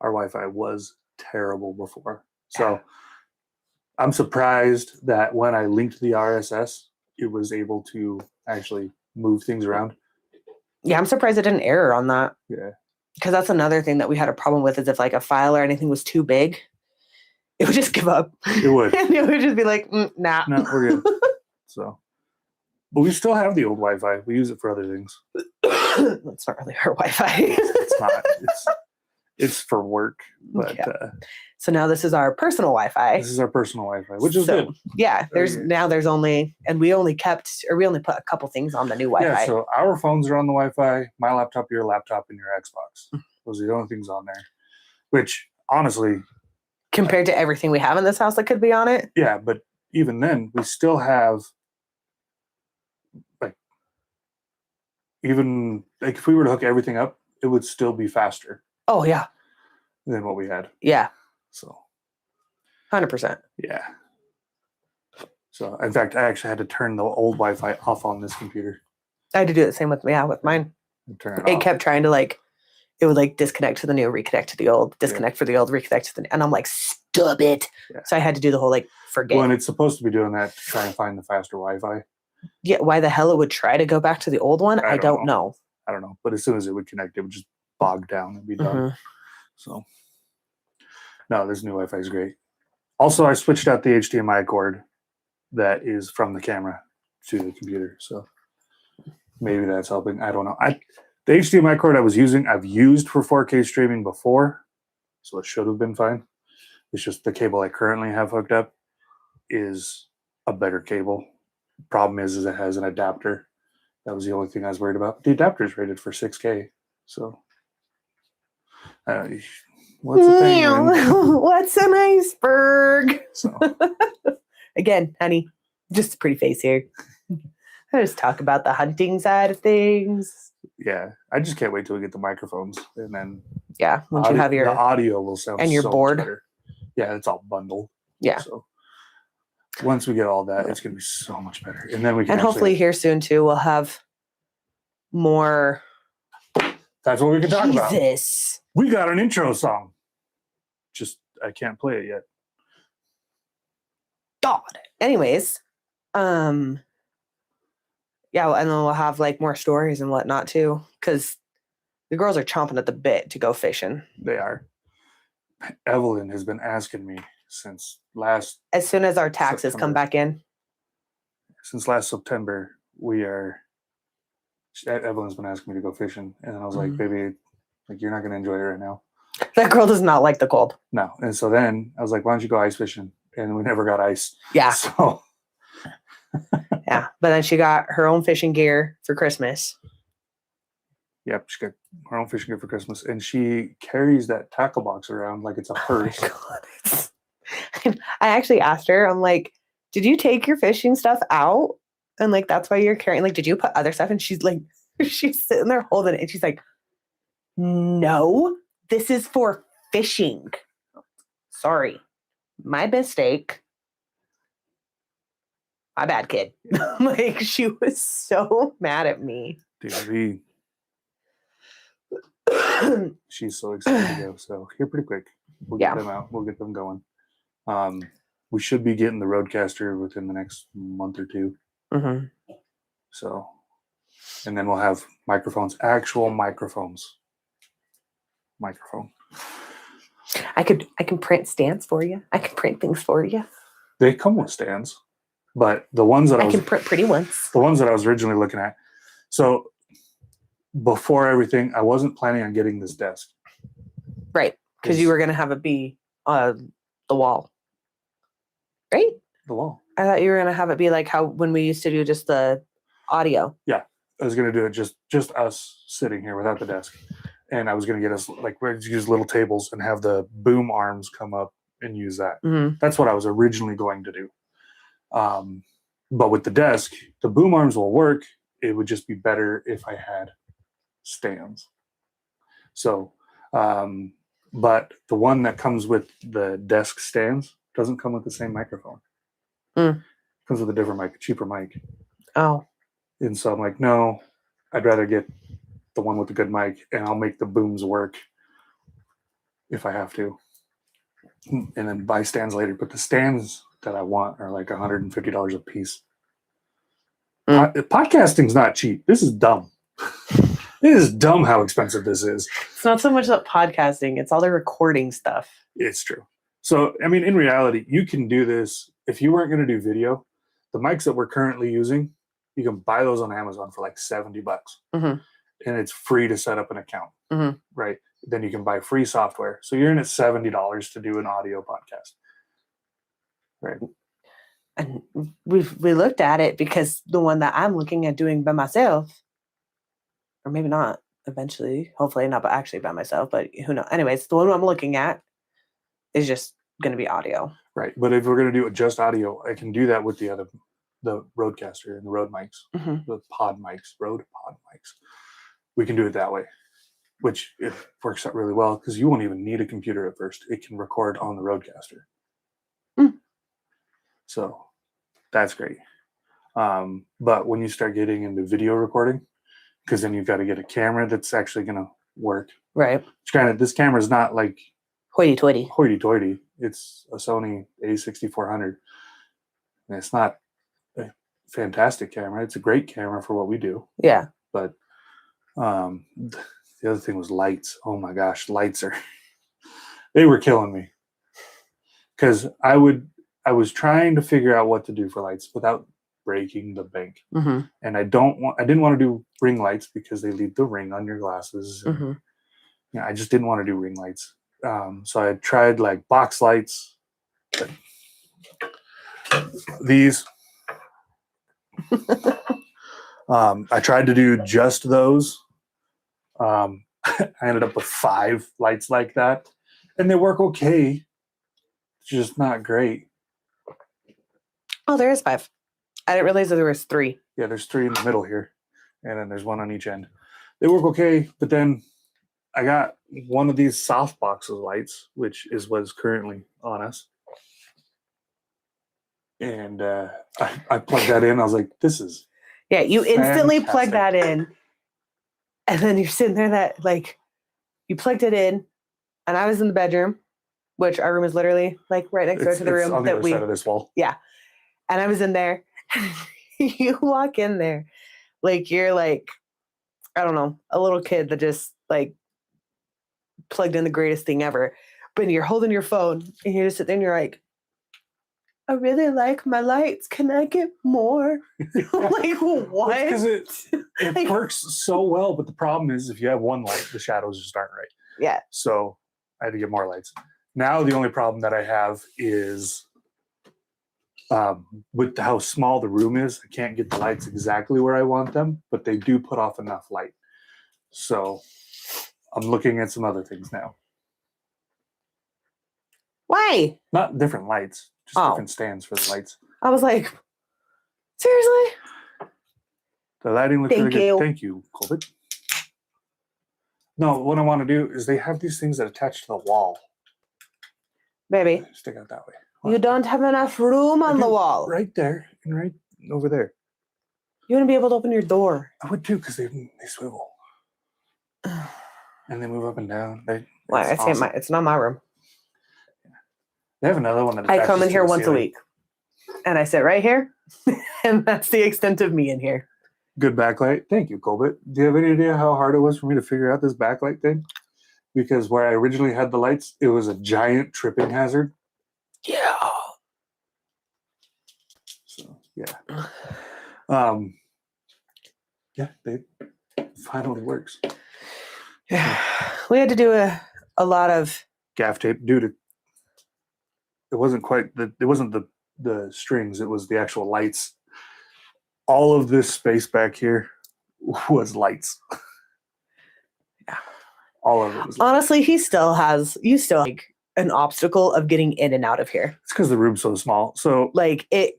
Wi-Fi was terrible before. So I'm surprised that when I linked the RSS, it was able to actually move things around. Yeah, I'm surprised it didn't error on that. Yeah. Because that's another thing that we had a problem with is if like a file or anything was too big, it would just give up. It would. And it would just be like, nah. No, we're good. So, but we still have the old Wi-Fi. We use it for other things. That's not really our Wi-Fi. It's not. It's for work. But yeah. So now this is our personal Wi-Fi. This is our personal Wi-Fi, which is good. Yeah. We only put a couple things on the new Wi-Fi. Yeah. So our phones are on the Wi-Fi. My laptop, your laptop, and your Xbox. Those are the only things on there. Which honestly, compared to everything we have in this house that could be on it. Yeah, but even then, we still have if we were to hook everything up, it would still be faster. Oh yeah. Than what we had. Yeah. So. 100%. Yeah. So in fact, I actually had to turn the old Wi-Fi off on this computer. I had to do the same with mine. Turn it off. Kept trying to it would disconnect to the new, reconnect to the old, disconnect for the old, reconnect to the new, and I'm like, stop it. Yeah. So I had to do the whole forget. Well, and it's supposed to be doing that to try and find the faster Wi-Fi. Yeah, why the hell it would try to go back to the old one, I don't know. I don't know, but as soon as it would connect, it would just bog down and be done. Mm-hmm. So, no, this new Wi-Fi is great. Also, I switched out the HDMI cord that is from the camera to the computer, so maybe that's helping. I don't know. The HDMI cord I was using, I've used for 4K streaming before, so it should have been fine. It's just the cable I currently have hooked up is a better cable. Problem is it has an adapter. That was the only thing I was worried about. The adapter is rated for 6K, so what's the thing? What's an iceberg? So again, honey, just a pretty face here. I just talk about the hunting side of things. Yeah, I just can't wait till we get the microphones, and then once you have the audio will sound and your so board. Better. Yeah, it's all bundled. Yeah. So once we get all that, it's going to be so much better. And then we can And hopefully here soon too, we'll have more. That's what we can talk about. Jesus. We got an intro song. Just, I can't play it yet. God. Anyways, yeah, and then we'll have like more stories and whatnot too, because the girls are chomping at the bit to go fishing. They are. Evelyn has been asking me since last. As soon as our taxes come back in. Since last September, Evelyn's been asking me to go fishing, and I was like, baby, like you're not going to enjoy it right now. That girl does not like the cold. No. And so then I was like, why don't you go ice fishing? And we never got ice. Yeah. So. Yeah. But then she got her own fishing gear for Christmas. Yep. She got her own fishing gear for Christmas. And she carries that tackle box around like it's a purse. Oh my God. I actually asked her, I'm like, did you take your fishing stuff out? And like, that's why you're carrying, like, did you put other stuff? And she's like, she's sitting there holding it. And she's like, no, this is for fishing. Sorry. My mistake. My bad, kid. Like, she was so mad at me. Dude, she's so excited to go. So here pretty quick. We'll get them out. We'll get them going. We should be getting the Roadcaster within the next month or two. Mm-hmm. So, and then we'll have microphones, actual microphones. Microphone. I can print stands for you. I can print things for you. They come with stands, but the ones that I can print pretty ones. The ones that I was originally looking at. So before everything, I wasn't planning on getting this desk. Right, because you were going to have it be the wall. Right? The wall. I thought you were going to have it be like how when we used to do just the audio. Yeah, I was going to do it just us sitting here without the desk. And I was going to get us, like, we're going to use little tables and have the boom arms come up and use that. Mm-hmm. That's what I was originally going to do. But with the desk, the boom arms will work. It would just be better if I had stands. So, but the one that comes with the desk stands doesn't come with the same microphone. It comes with a different mic, a cheaper mic. Oh. And so I'm like, no, I'd rather get the one with the good mic, and I'll make the booms work if I have to, and then buy stands later. But the stands that I want are like $150 a piece. Podcasting's not cheap. This is dumb. It is dumb how expensive this is. It's not so much about podcasting; it's all the recording stuff. It's true. So, I mean, in reality, you can do this if you weren't going to do video. The mics that we're currently using, you can buy those on Amazon for like $70. Mm-hmm. And it's free to set up an account, right? Then you can buy free software. So you're in at $70 to do an audio podcast, right? And we looked at it because the one that I'm looking at doing by myself, or maybe not eventually, hopefully not, but actually by myself, but who knows? Anyways, the one I'm looking at is just going to be audio. Right. But if we're going to do it just audio, I can do that with the Roadcaster and the Rode mics, the pod mics, Rode pod mics. We can do it that way, which it works out really well because you won't even need a computer at first. It can record on the Roadcaster. So that's great. But when you start getting into video recording, because then you've got to get a camera that's actually going to work. Right. This camera is not like hoity-toity. It's a Sony A6400. And it's not a fantastic camera. It's a great camera for what we do. Yeah. But the other thing was lights. Oh my gosh, lights they were killing me. Because I was trying to figure out what to do for lights without breaking the bank. And I didn't want to do ring lights because they leave the ring on your glasses. And, I just didn't want to do ring lights. So I tried like box lights. These. I tried to do just those. I ended up with 5 lights like that, and they work okay. It's just not great. Oh, there is 5. I didn't realize that there was 3. Yeah, there's 3 in the middle here, and then there's 1 on each end. They work okay, but then I got one of these softbox lights, which is what is currently on us. And I plugged that in. I was like, this is Yeah, you instantly plug fantastic. that in, and then you're sitting there that like you plugged it in, and I was in the bedroom, which our room is literally like right next door to the room on the that other we side of this wall. yeah. And I was in there. You walk in there like you're like, I don't know, a little kid that just like plugged in the greatest thing ever. But you're holding your phone and you just sit there and you're like, I really like my lights. Can I get more? Like what? Because it Like- works so well, but the problem is if you have one light, the shadows just aren't right. Yeah. So I had to get more lights. Now the only problem that I have is with how small the room is, I can't get the lights exactly where I want them, but they do put off enough light. So I'm looking at some other things now. Why? Not different lights, just different stands for the lights. I was like, seriously? The lighting looks Thank really you. good. Thank you, Colbert. No, what I want to do is they have these things that attach to the wall. Baby, Stick out that way. you don't have enough room on the wall. Right there and right over there. You wouldn't be able to open your door. I would too because they swivel and they move up and down. Well, I say it's not my room. They have another one that I come in attaches to here the once a ceiling. week, and I sit right here, and that's the extent of me in here. Good backlight. Thank you, Colbert. Do you have any idea how hard it was for me to figure out this backlight thing? Because where I originally had the lights, it was a giant tripping hazard. Yeah. So yeah. Yeah, they finally works. Yeah. We had to do a lot of Gaff tape, dude. It wasn't quite the strings, it was the actual lights. All of this space back here was lights. Yeah. All of it was lights. Honestly, you still like an obstacle of getting in and out of here. It's because the room's so small. So like it,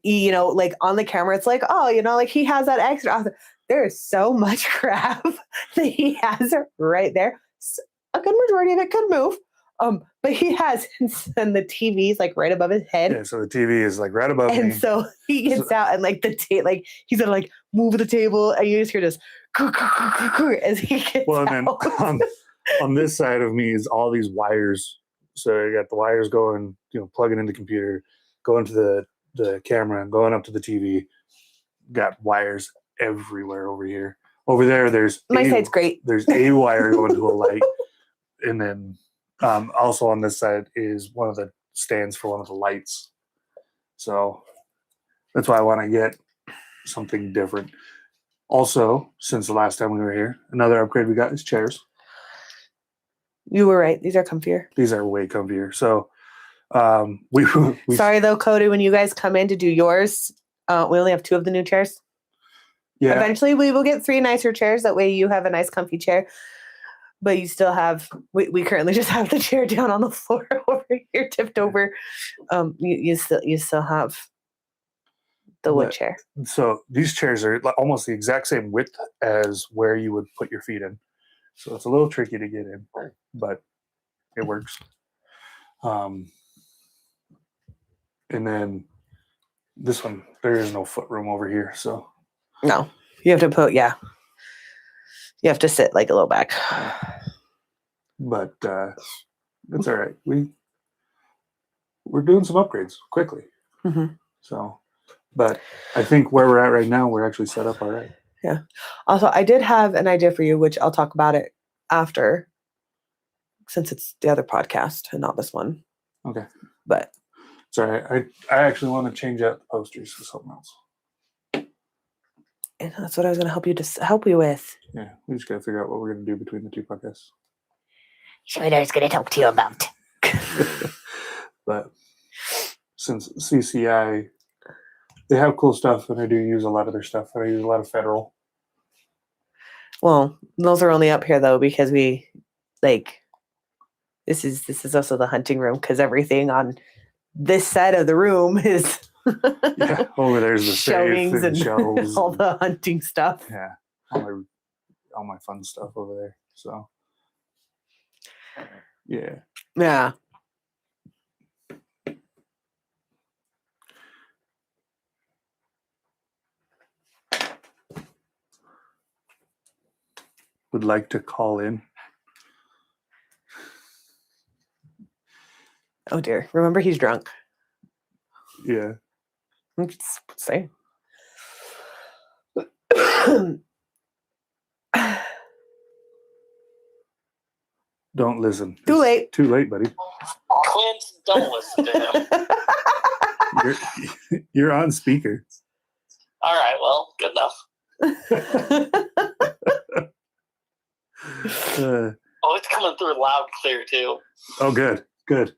like on the camera, it's like, oh, like he has that extra. There is so much crap that he has right there. A good majority of it could move. But he has, and the TV's like right above his head. Yeah, so the TV is like right above me. And so he gets out and like like he's gonna like move the table, and you just hear this as he gets well, and out. then on this side of me is all these wires. So you got the wires going, plugging into the computer, going to the camera, and going up to the TV. Got wires everywhere over here. Over there, there's my side's great. There's a wire going to a light, and then also on this side is one of the stands for one of the lights. So that's why I want to get something different. Also, since the last time we were here, another upgrade we got is chairs. You were right. These are comfier. These are way comfier. So we sorry though, Cody, when you guys come in to do yours, we only have 2 of the new chairs. Yeah. Eventually we will get 3 nicer chairs. That way you have a nice comfy chair. But you still have, we currently just have the chair down on the floor over here, tipped over. You still have the wood chair. So these chairs are almost the exact same width as where you would put your feet in. So it's a little tricky to get in, but it works. And then this one, there is no foot room over here. So no, you have to put, you have to sit like a little back. But it's all right. We're doing some upgrades quickly. Mm-hmm. So, but I think where we're at right now, we're actually set up all right. Yeah. Also, I did have an idea for you, which I'll talk about it after, since it's the other podcast and not this one. Okay. But it's all right. I actually want to change out the posters for something else. And that's what I was going to help you with. Yeah, we just got to figure out what we're going to do between the 2 podcasts. So I was going to talk to you about. But since CCI, they have cool stuff, and I do use a lot of their stuff. I use a lot of federal. Well, those are only up here though because we this is also the hunting room because everything on this side of the room is yeah, over there's the showings and shelves all the hunting stuff. Yeah, all my fun stuff over there. So yeah. would like to call in? Oh dear. Remember, he's drunk. Yeah. Just say. Don't listen. Too It's late. Too late, buddy. Clint, don't listen to him. You're on speaker. All right, well, good enough. Oh, it's coming through loud and clear, too. Oh, good. Good.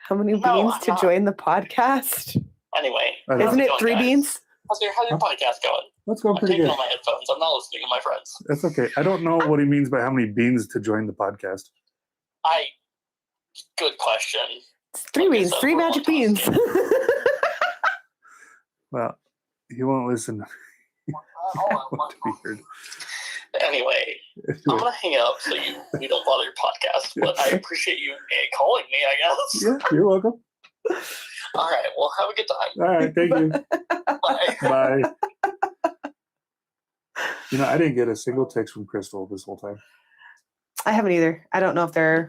How many No, beans I'm to not. join the podcast? Anyway. I know. Isn't it How's 3 going, guys? beans? How's your podcast going? Let's go I'm pretty taking good. on my headphones. I'm not listening to my friends. That's okay. I don't know what he means by how many beans to join the podcast. Good question. It's 3 beans, So 3 we're magic on beans. Well, he won't listen. He won't to be heard. Anyway, I'm Anyway, going to hang up so we don't bother your podcast, but I appreciate you calling me, I guess. yeah, you're welcome. All right, well, have a good time. All right, thank you. Bye. Bye. You know, I didn't get a single text from Crystal this whole time. I haven't either. I don't know if they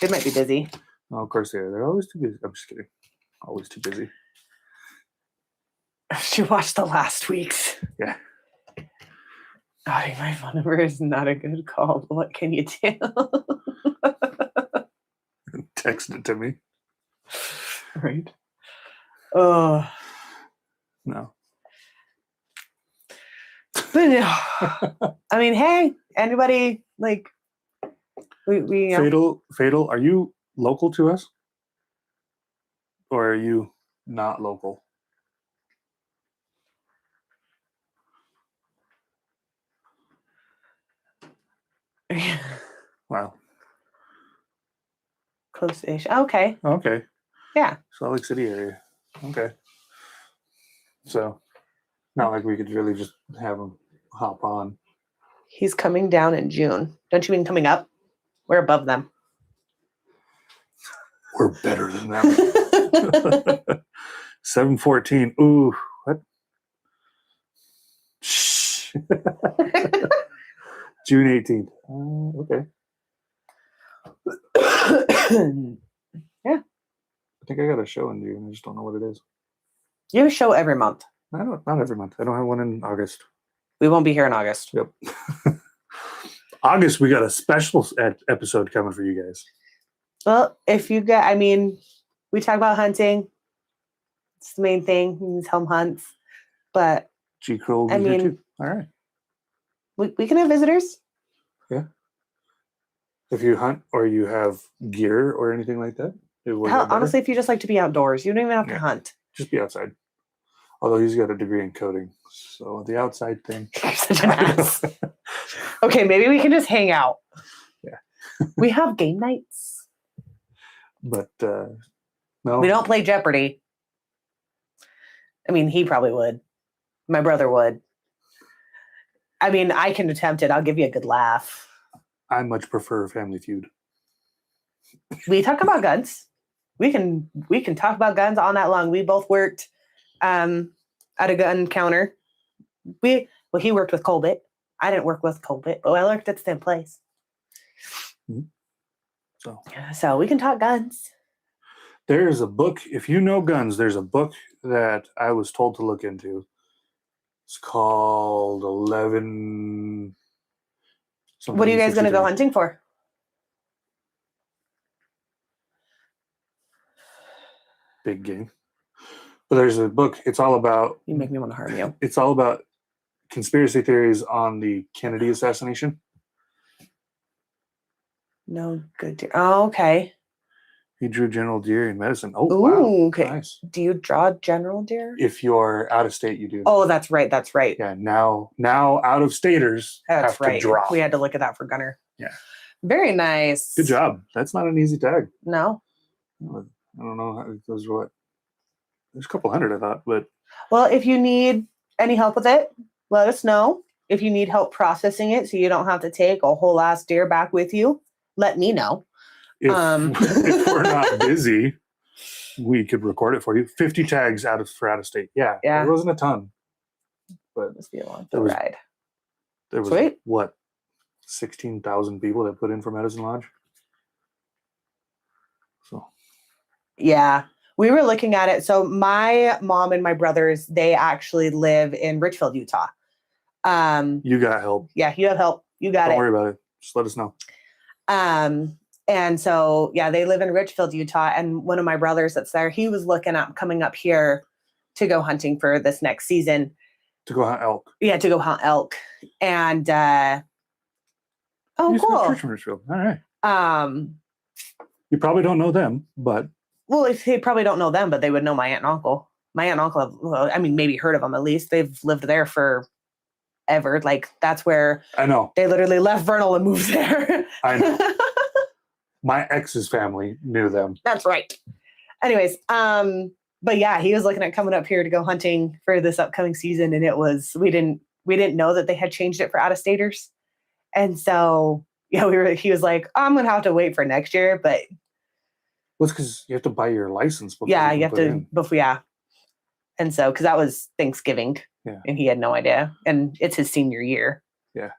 might be busy. Oh, of course they are. They're always too busy. I'm just kidding. Always too busy. She watched the last week's. Yeah. Adding my phone number is not a good call. But what can you do? Text it to me. Right. Oh. No. But no. I mean, hey, anybody like we you know, Fatal, are you local to us? Or are you not local? Wow. close-ish. Okay. Okay. Yeah. Salt Lake City area. Okay. So, not like we could really just have him hop on. He's coming down in June. Don't you mean coming up? We're above them. We're better than them. 7:14. Ooh, what? Shh. June 18th. Okay. Yeah. I think I got a show in June. I just don't know what it is. You have a show every month. Not every month. I don't have one in August. We won't be here in August. Yep. August, we got a special episode coming for you guys. Well, if you get, I mean, we talk about hunting. It's the main thing. He's home hunts. But G. Crow will be I here mean- too. All right. we can have visitors. If you hunt or you have gear or anything like that, it would Hell, be better. honestly, if you just like to be outdoors, you don't even have to Yeah. hunt. Just be outside. Although he's got a degree in coding, so the outside thing. You're such an ass. Okay, maybe we can just hang out. Yeah. We have game nights. But no, We don't play Jeopardy. I mean, he probably would. My brother would. I mean, I can attempt it. I'll give you a good laugh. I much prefer Family Feud. We talk about guns. We can talk about guns all night long. We both worked at a gun counter. He worked with Colbit. I didn't work with Colbit, but I worked at the same place. So we can talk guns. There's a book. If you know guns, there's a book that I was told to look into. It's called 11. What are you guys going to go hunting for? Big game. But there's a book. It's all about. You make me want to harm you. It's all about conspiracy theories on the Kennedy assassination. No good deer. Oh, okay. He drew general deer in medicine. Oh, Ooh, wow. okay. Nice. Do you draw general deer? If you're out of state, you do. Oh, that's right. That's right. Yeah. Now out of staters That's have right. to draw. We had to look at that for Gunner. Yeah. Very nice. Good job. That's not an easy tag. No. I don't know how those were what. There's a couple hundred, I thought, but Well, if you need any help with it, let us know. If you need help processing it so you don't have to take a whole ass deer back with you, let me know. if, if we're not busy, we could record it for you. 50 tags for out of state. Yeah. Yeah. It wasn't a ton. but Must be a long There was- ride. there was Sweet. what 16,000 people that put in for Medicine Lodge. So Yeah. We were looking at it. So my mom and my brothers, they actually live in Richfield, Utah. you got help. Yeah, you have help. You got Don't it. worry about it. Just let us know. And so, yeah, they live in Richfield, Utah. And one of my brothers that's there, he was looking at coming up here to go hunting for this next season. To go hunt elk. Yeah, to go hunt elk. And, You used to go to cool. church in Richfield. All right. Um, You probably don't know them, but well, if they probably don't know them, but they would know my aunt and uncle. My aunt and uncle, well, I mean, maybe heard of them at least. They've lived there for ever. Like, that's where I know. they literally left Vernal and moved there. I know. My ex's family knew them. That's right. Anyways, but yeah, he was looking at coming up here to go hunting for this upcoming season, and it was we didn't know that they had changed it for out of staters, and so yeah, he was like, oh, I'm gonna have to wait for next year, but Well, it's because you have to buy your license. Before yeah, can you have put it to in. before and so because that was Thanksgiving, Yeah. and he had no idea, and it's his senior year, Yeah.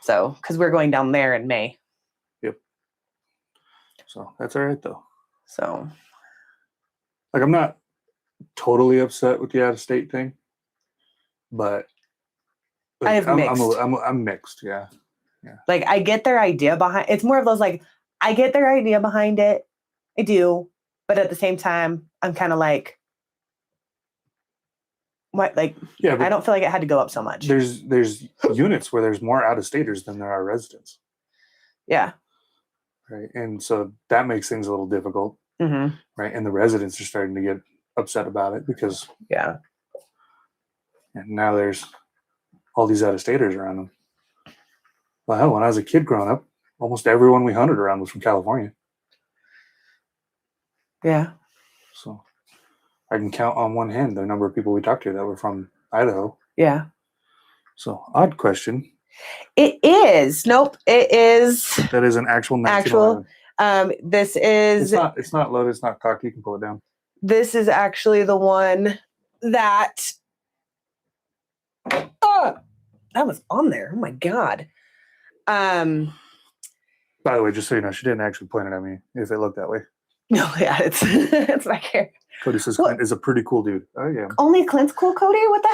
so because we're going down there in May, So that's all right though. so Like I'm not totally upset with the out of state thing, but I have mixed. I'm mixed. Yeah. like I get their idea behind it's more of those like I get their idea behind it. I do, but at the same time, I'm kind of like what like Yeah. I But don't feel like it had to go up so much. there's units where there's more out of staters than there are residents, Yeah. right? And so that makes things a little difficult, Mm-hmm. right? And the residents are starting to get upset about it because Yeah. now there's all these out of staters around them. Well, hell, when I was a kid growing up, almost everyone we hunted around was from California. Yeah. So I can count on one hand the number of people we talked to that were from Idaho. Yeah. So odd question. It is. Nope. It is. That is an actual 1911. This is It's not loaded. It's not cocked. You can pull it down. this is actually the one that that was on there. Oh my god. By the way, just so you know, she didn't actually point it at me. If it looked that way, No, yeah, it's it's back here. Cody says What? Clint is a pretty cool dude. Oh yeah. Only Clint's cool, Cody? What the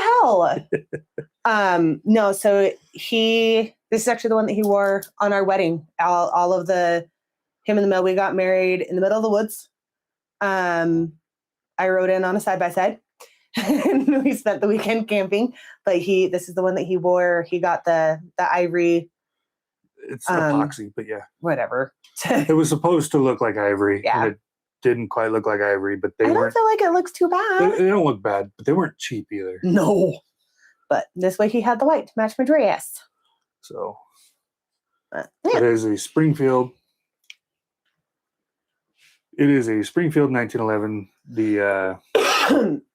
hell? No, so this is actually the one that he wore on our wedding. All of him and the mill, we got married in the middle of the woods. I rode in on a side-by-side. And we spent the weekend camping. But this is the one that he wore. He got the ivory, It's epoxy, but yeah, whatever. it was supposed to look like ivory, Yeah. and it didn't quite look like ivory. But I they don't weren't. feel like it looks too They, bad. they don't look bad, but they weren't cheap either. No. But this way he had the white to match my dress. So But, it yeah. is a Springfield. It is a Springfield 1911. The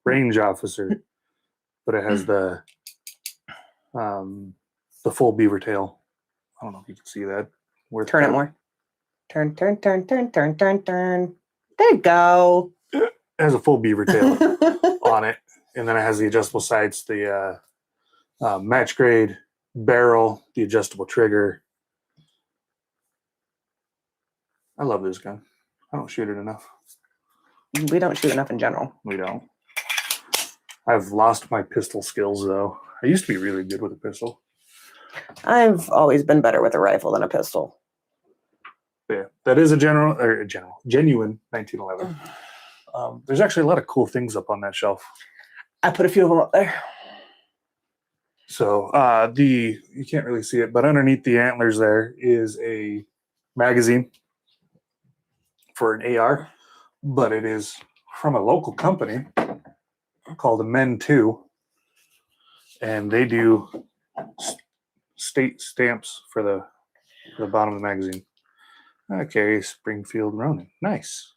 range officer, but it has the full beaver tail. I don't know if you can see that. Turn it more. Turn. There you go. It has a full beaver tail on it, and then it has the adjustable sights, the match grade barrel, the adjustable trigger. I love this gun. I don't shoot it enough. We don't shoot enough in general. We don't. I've lost my pistol skills though. I used to be really good with a pistol. I've always been better with a rifle than a pistol. But yeah, that is a genuine 1911. There's actually a lot of cool things up on that shelf. I put a few of them up there. So you can't really see it, but underneath the antlers there is a magazine for an AR, but it is from a local company called Men 2, and they do state stamps for the bottom of the magazine. Okay, Springfield Ronin, nice.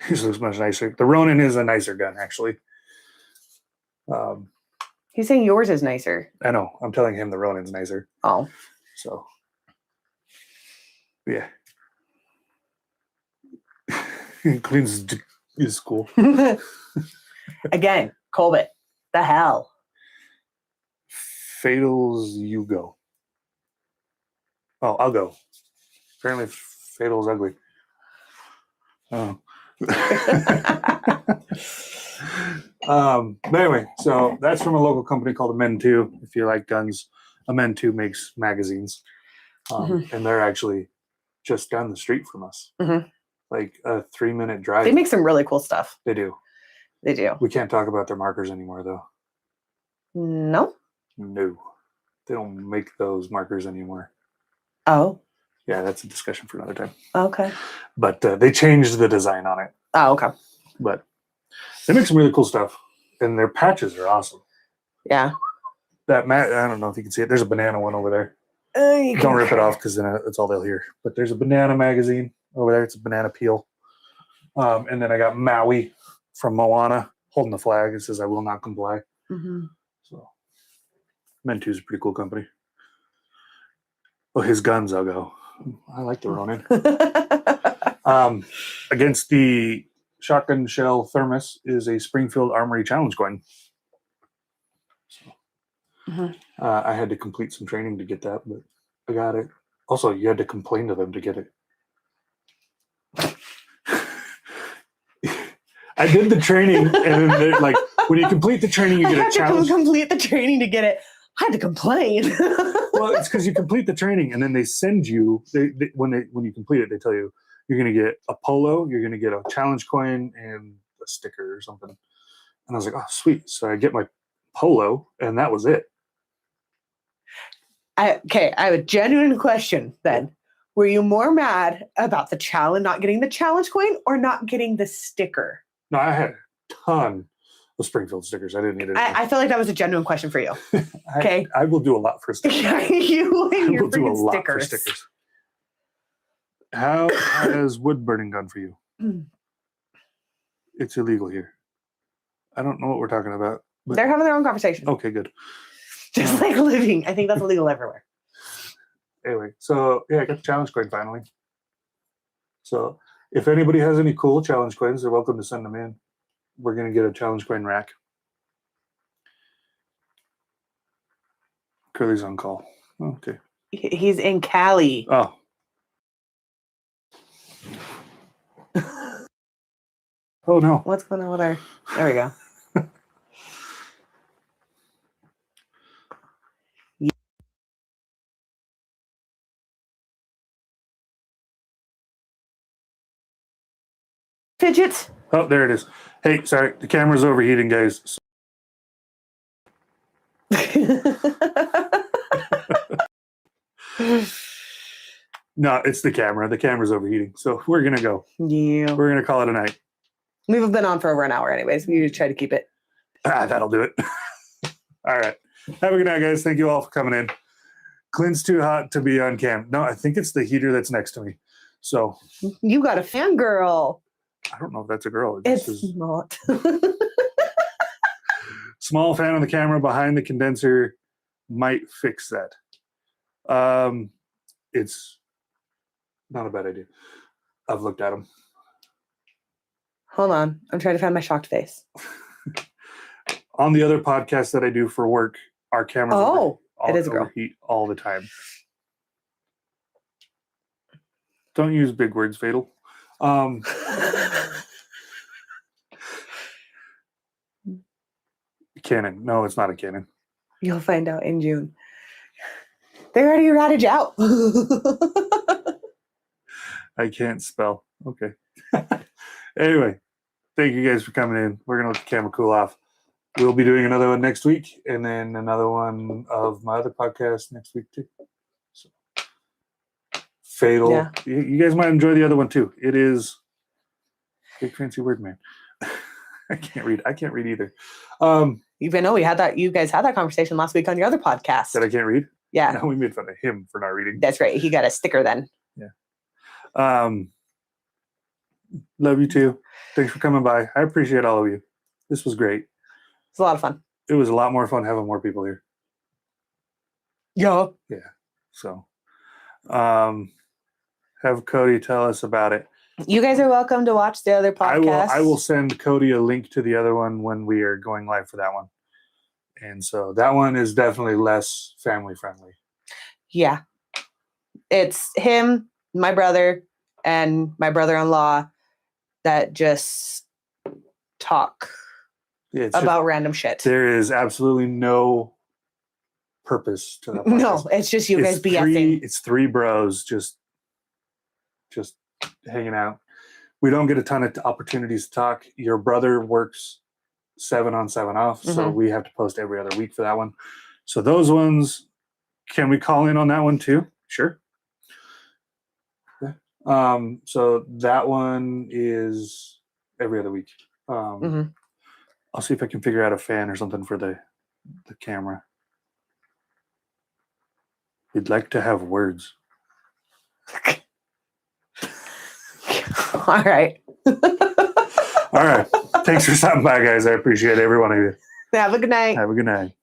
This looks much nicer. The Ronin is a nicer gun, actually. He's saying yours is nicer. I know. I'm telling him the Ronin's nicer. Oh. So, yeah. Cleans is cool. Again, Colbert. The hell? Fatal's you go. Oh, I'll go. Apparently, Fatal's ugly. Oh. But anyway, so that's from a local company called Amen 2. If you like guns, Amen 2 makes magazines. And they're actually just down the street from us. Like a 3-minute drive. They make some really cool stuff. They do. They do. We can't talk about their markers anymore, though. No? No. They don't make those markers anymore. Oh. Yeah, that's a discussion for another time. Okay. But they changed the design on it. Oh, okay. But they make some really cool stuff. And their patches are awesome. Yeah. That I don't know if you can see it. There's a banana one over there. Don't rip it off because then that's all they'll hear. But there's a banana magazine over there. It's a banana peel. And then I got Maui from Moana holding the flag. It says, "I will not comply." So, Men 2 is a pretty cool company. Well, his guns, I'll go. I like the Ronin. Against the shotgun shell thermos is a Springfield Armory Challenge coin. So, I had to complete some training to get that, but I got it. Also, you had to complain to them to get it. I did the training, and then they're like, when you complete the training, you get a challenge. Complete the training to get it. I had to complain. Well, it's because you complete the training, and then they send you. When you complete it, they tell you you're going to get a polo, you're going to get a challenge coin, and a sticker or something. And I was like, oh, sweet. So I get my polo, and that was it. I have a genuine question then. Were you more mad about the challenge, not getting the challenge coin, or not getting the sticker? No, I had a ton of Springfield stickers. I didn't need it. I feel like that was a genuine question for you. Okay. I will do a lot for stickers. You and your will do a freaking lot stickers. for stickers. How has wood burning gone for you? It's illegal here. I don't know what we're talking about. But They're having their own conversation. okay, good. Just like living. I think that's illegal everywhere. Anyway, so yeah, I got the challenge coin finally. So if anybody has any cool challenge coins, they're welcome to send them in. We're going to get a challenge coin rack. Curly's on call. Okay. He's in Cali. Oh. Oh no. What's going on with her? There we go. Fidget. Oh, there it is. Hey, sorry, the camera's overheating, guys. No, it's the camera. The camera's overheating. So we're going to go. Yeah. We're going to call it a night. We've been on for over an hour anyways. We try to keep it. That'll do it. All right. Have a good night, guys. Thank you all for coming in. Clint's too hot to be on cam. No, I think it's the heater that's next to me. So You got a fangirl. I don't know if that's a girl. It's not. Small fan on the camera behind the condenser might fix that. It's not a bad idea. I've looked at them. Hold on. I'm trying to find my shocked face. On the other podcast that I do for work, our cameras it is a girl. overheat all the time. Don't use big words, Fatal. Canon. No, it's not a Canon. You'll find out in June. They're already outage out. I can't spell. Okay. Anyway, thank you guys for coming in. We're going to let the camera cool off. We'll be doing another one next week, and then another one of my other podcast next week too. So, Fatal. Yeah. You guys might enjoy the other one too. It is big fancy word, man. I can't read. I can't read either. Even though you guys had that conversation last week on your other podcast. That I can't read? Yeah. No, we made fun of him for not reading. That's right. He got a sticker then. Yeah. Love you too. Thanks for coming by. I appreciate all of you. This was great. It's a lot of fun. It was a lot more fun having more people here. Yeah. Yeah. So, have Cody tell us about it. You guys are welcome to watch the other podcast. I will send Cody a link to the other one when we are going live for that one. And so that one is definitely less family friendly. Yeah. It's him, my brother, and my brother-in-law that just talk It's just- about random shit. there is absolutely no purpose to that. No, podcast. it's just you guys It's BSing. It's three bros just hanging out. We don't get a ton of opportunities to talk. Your brother works 7 on 7 off, so Mhm. we have to post every other week for that one. So those ones, can we call in on that one too? Sure. Okay. So that one is every other week. Mhm. I'll see if I can figure out a fan or something for the camera. We'd like to have words. All right. All right. Thanks for stopping by, guys. I appreciate every one of you. Have a good night. Have a good night.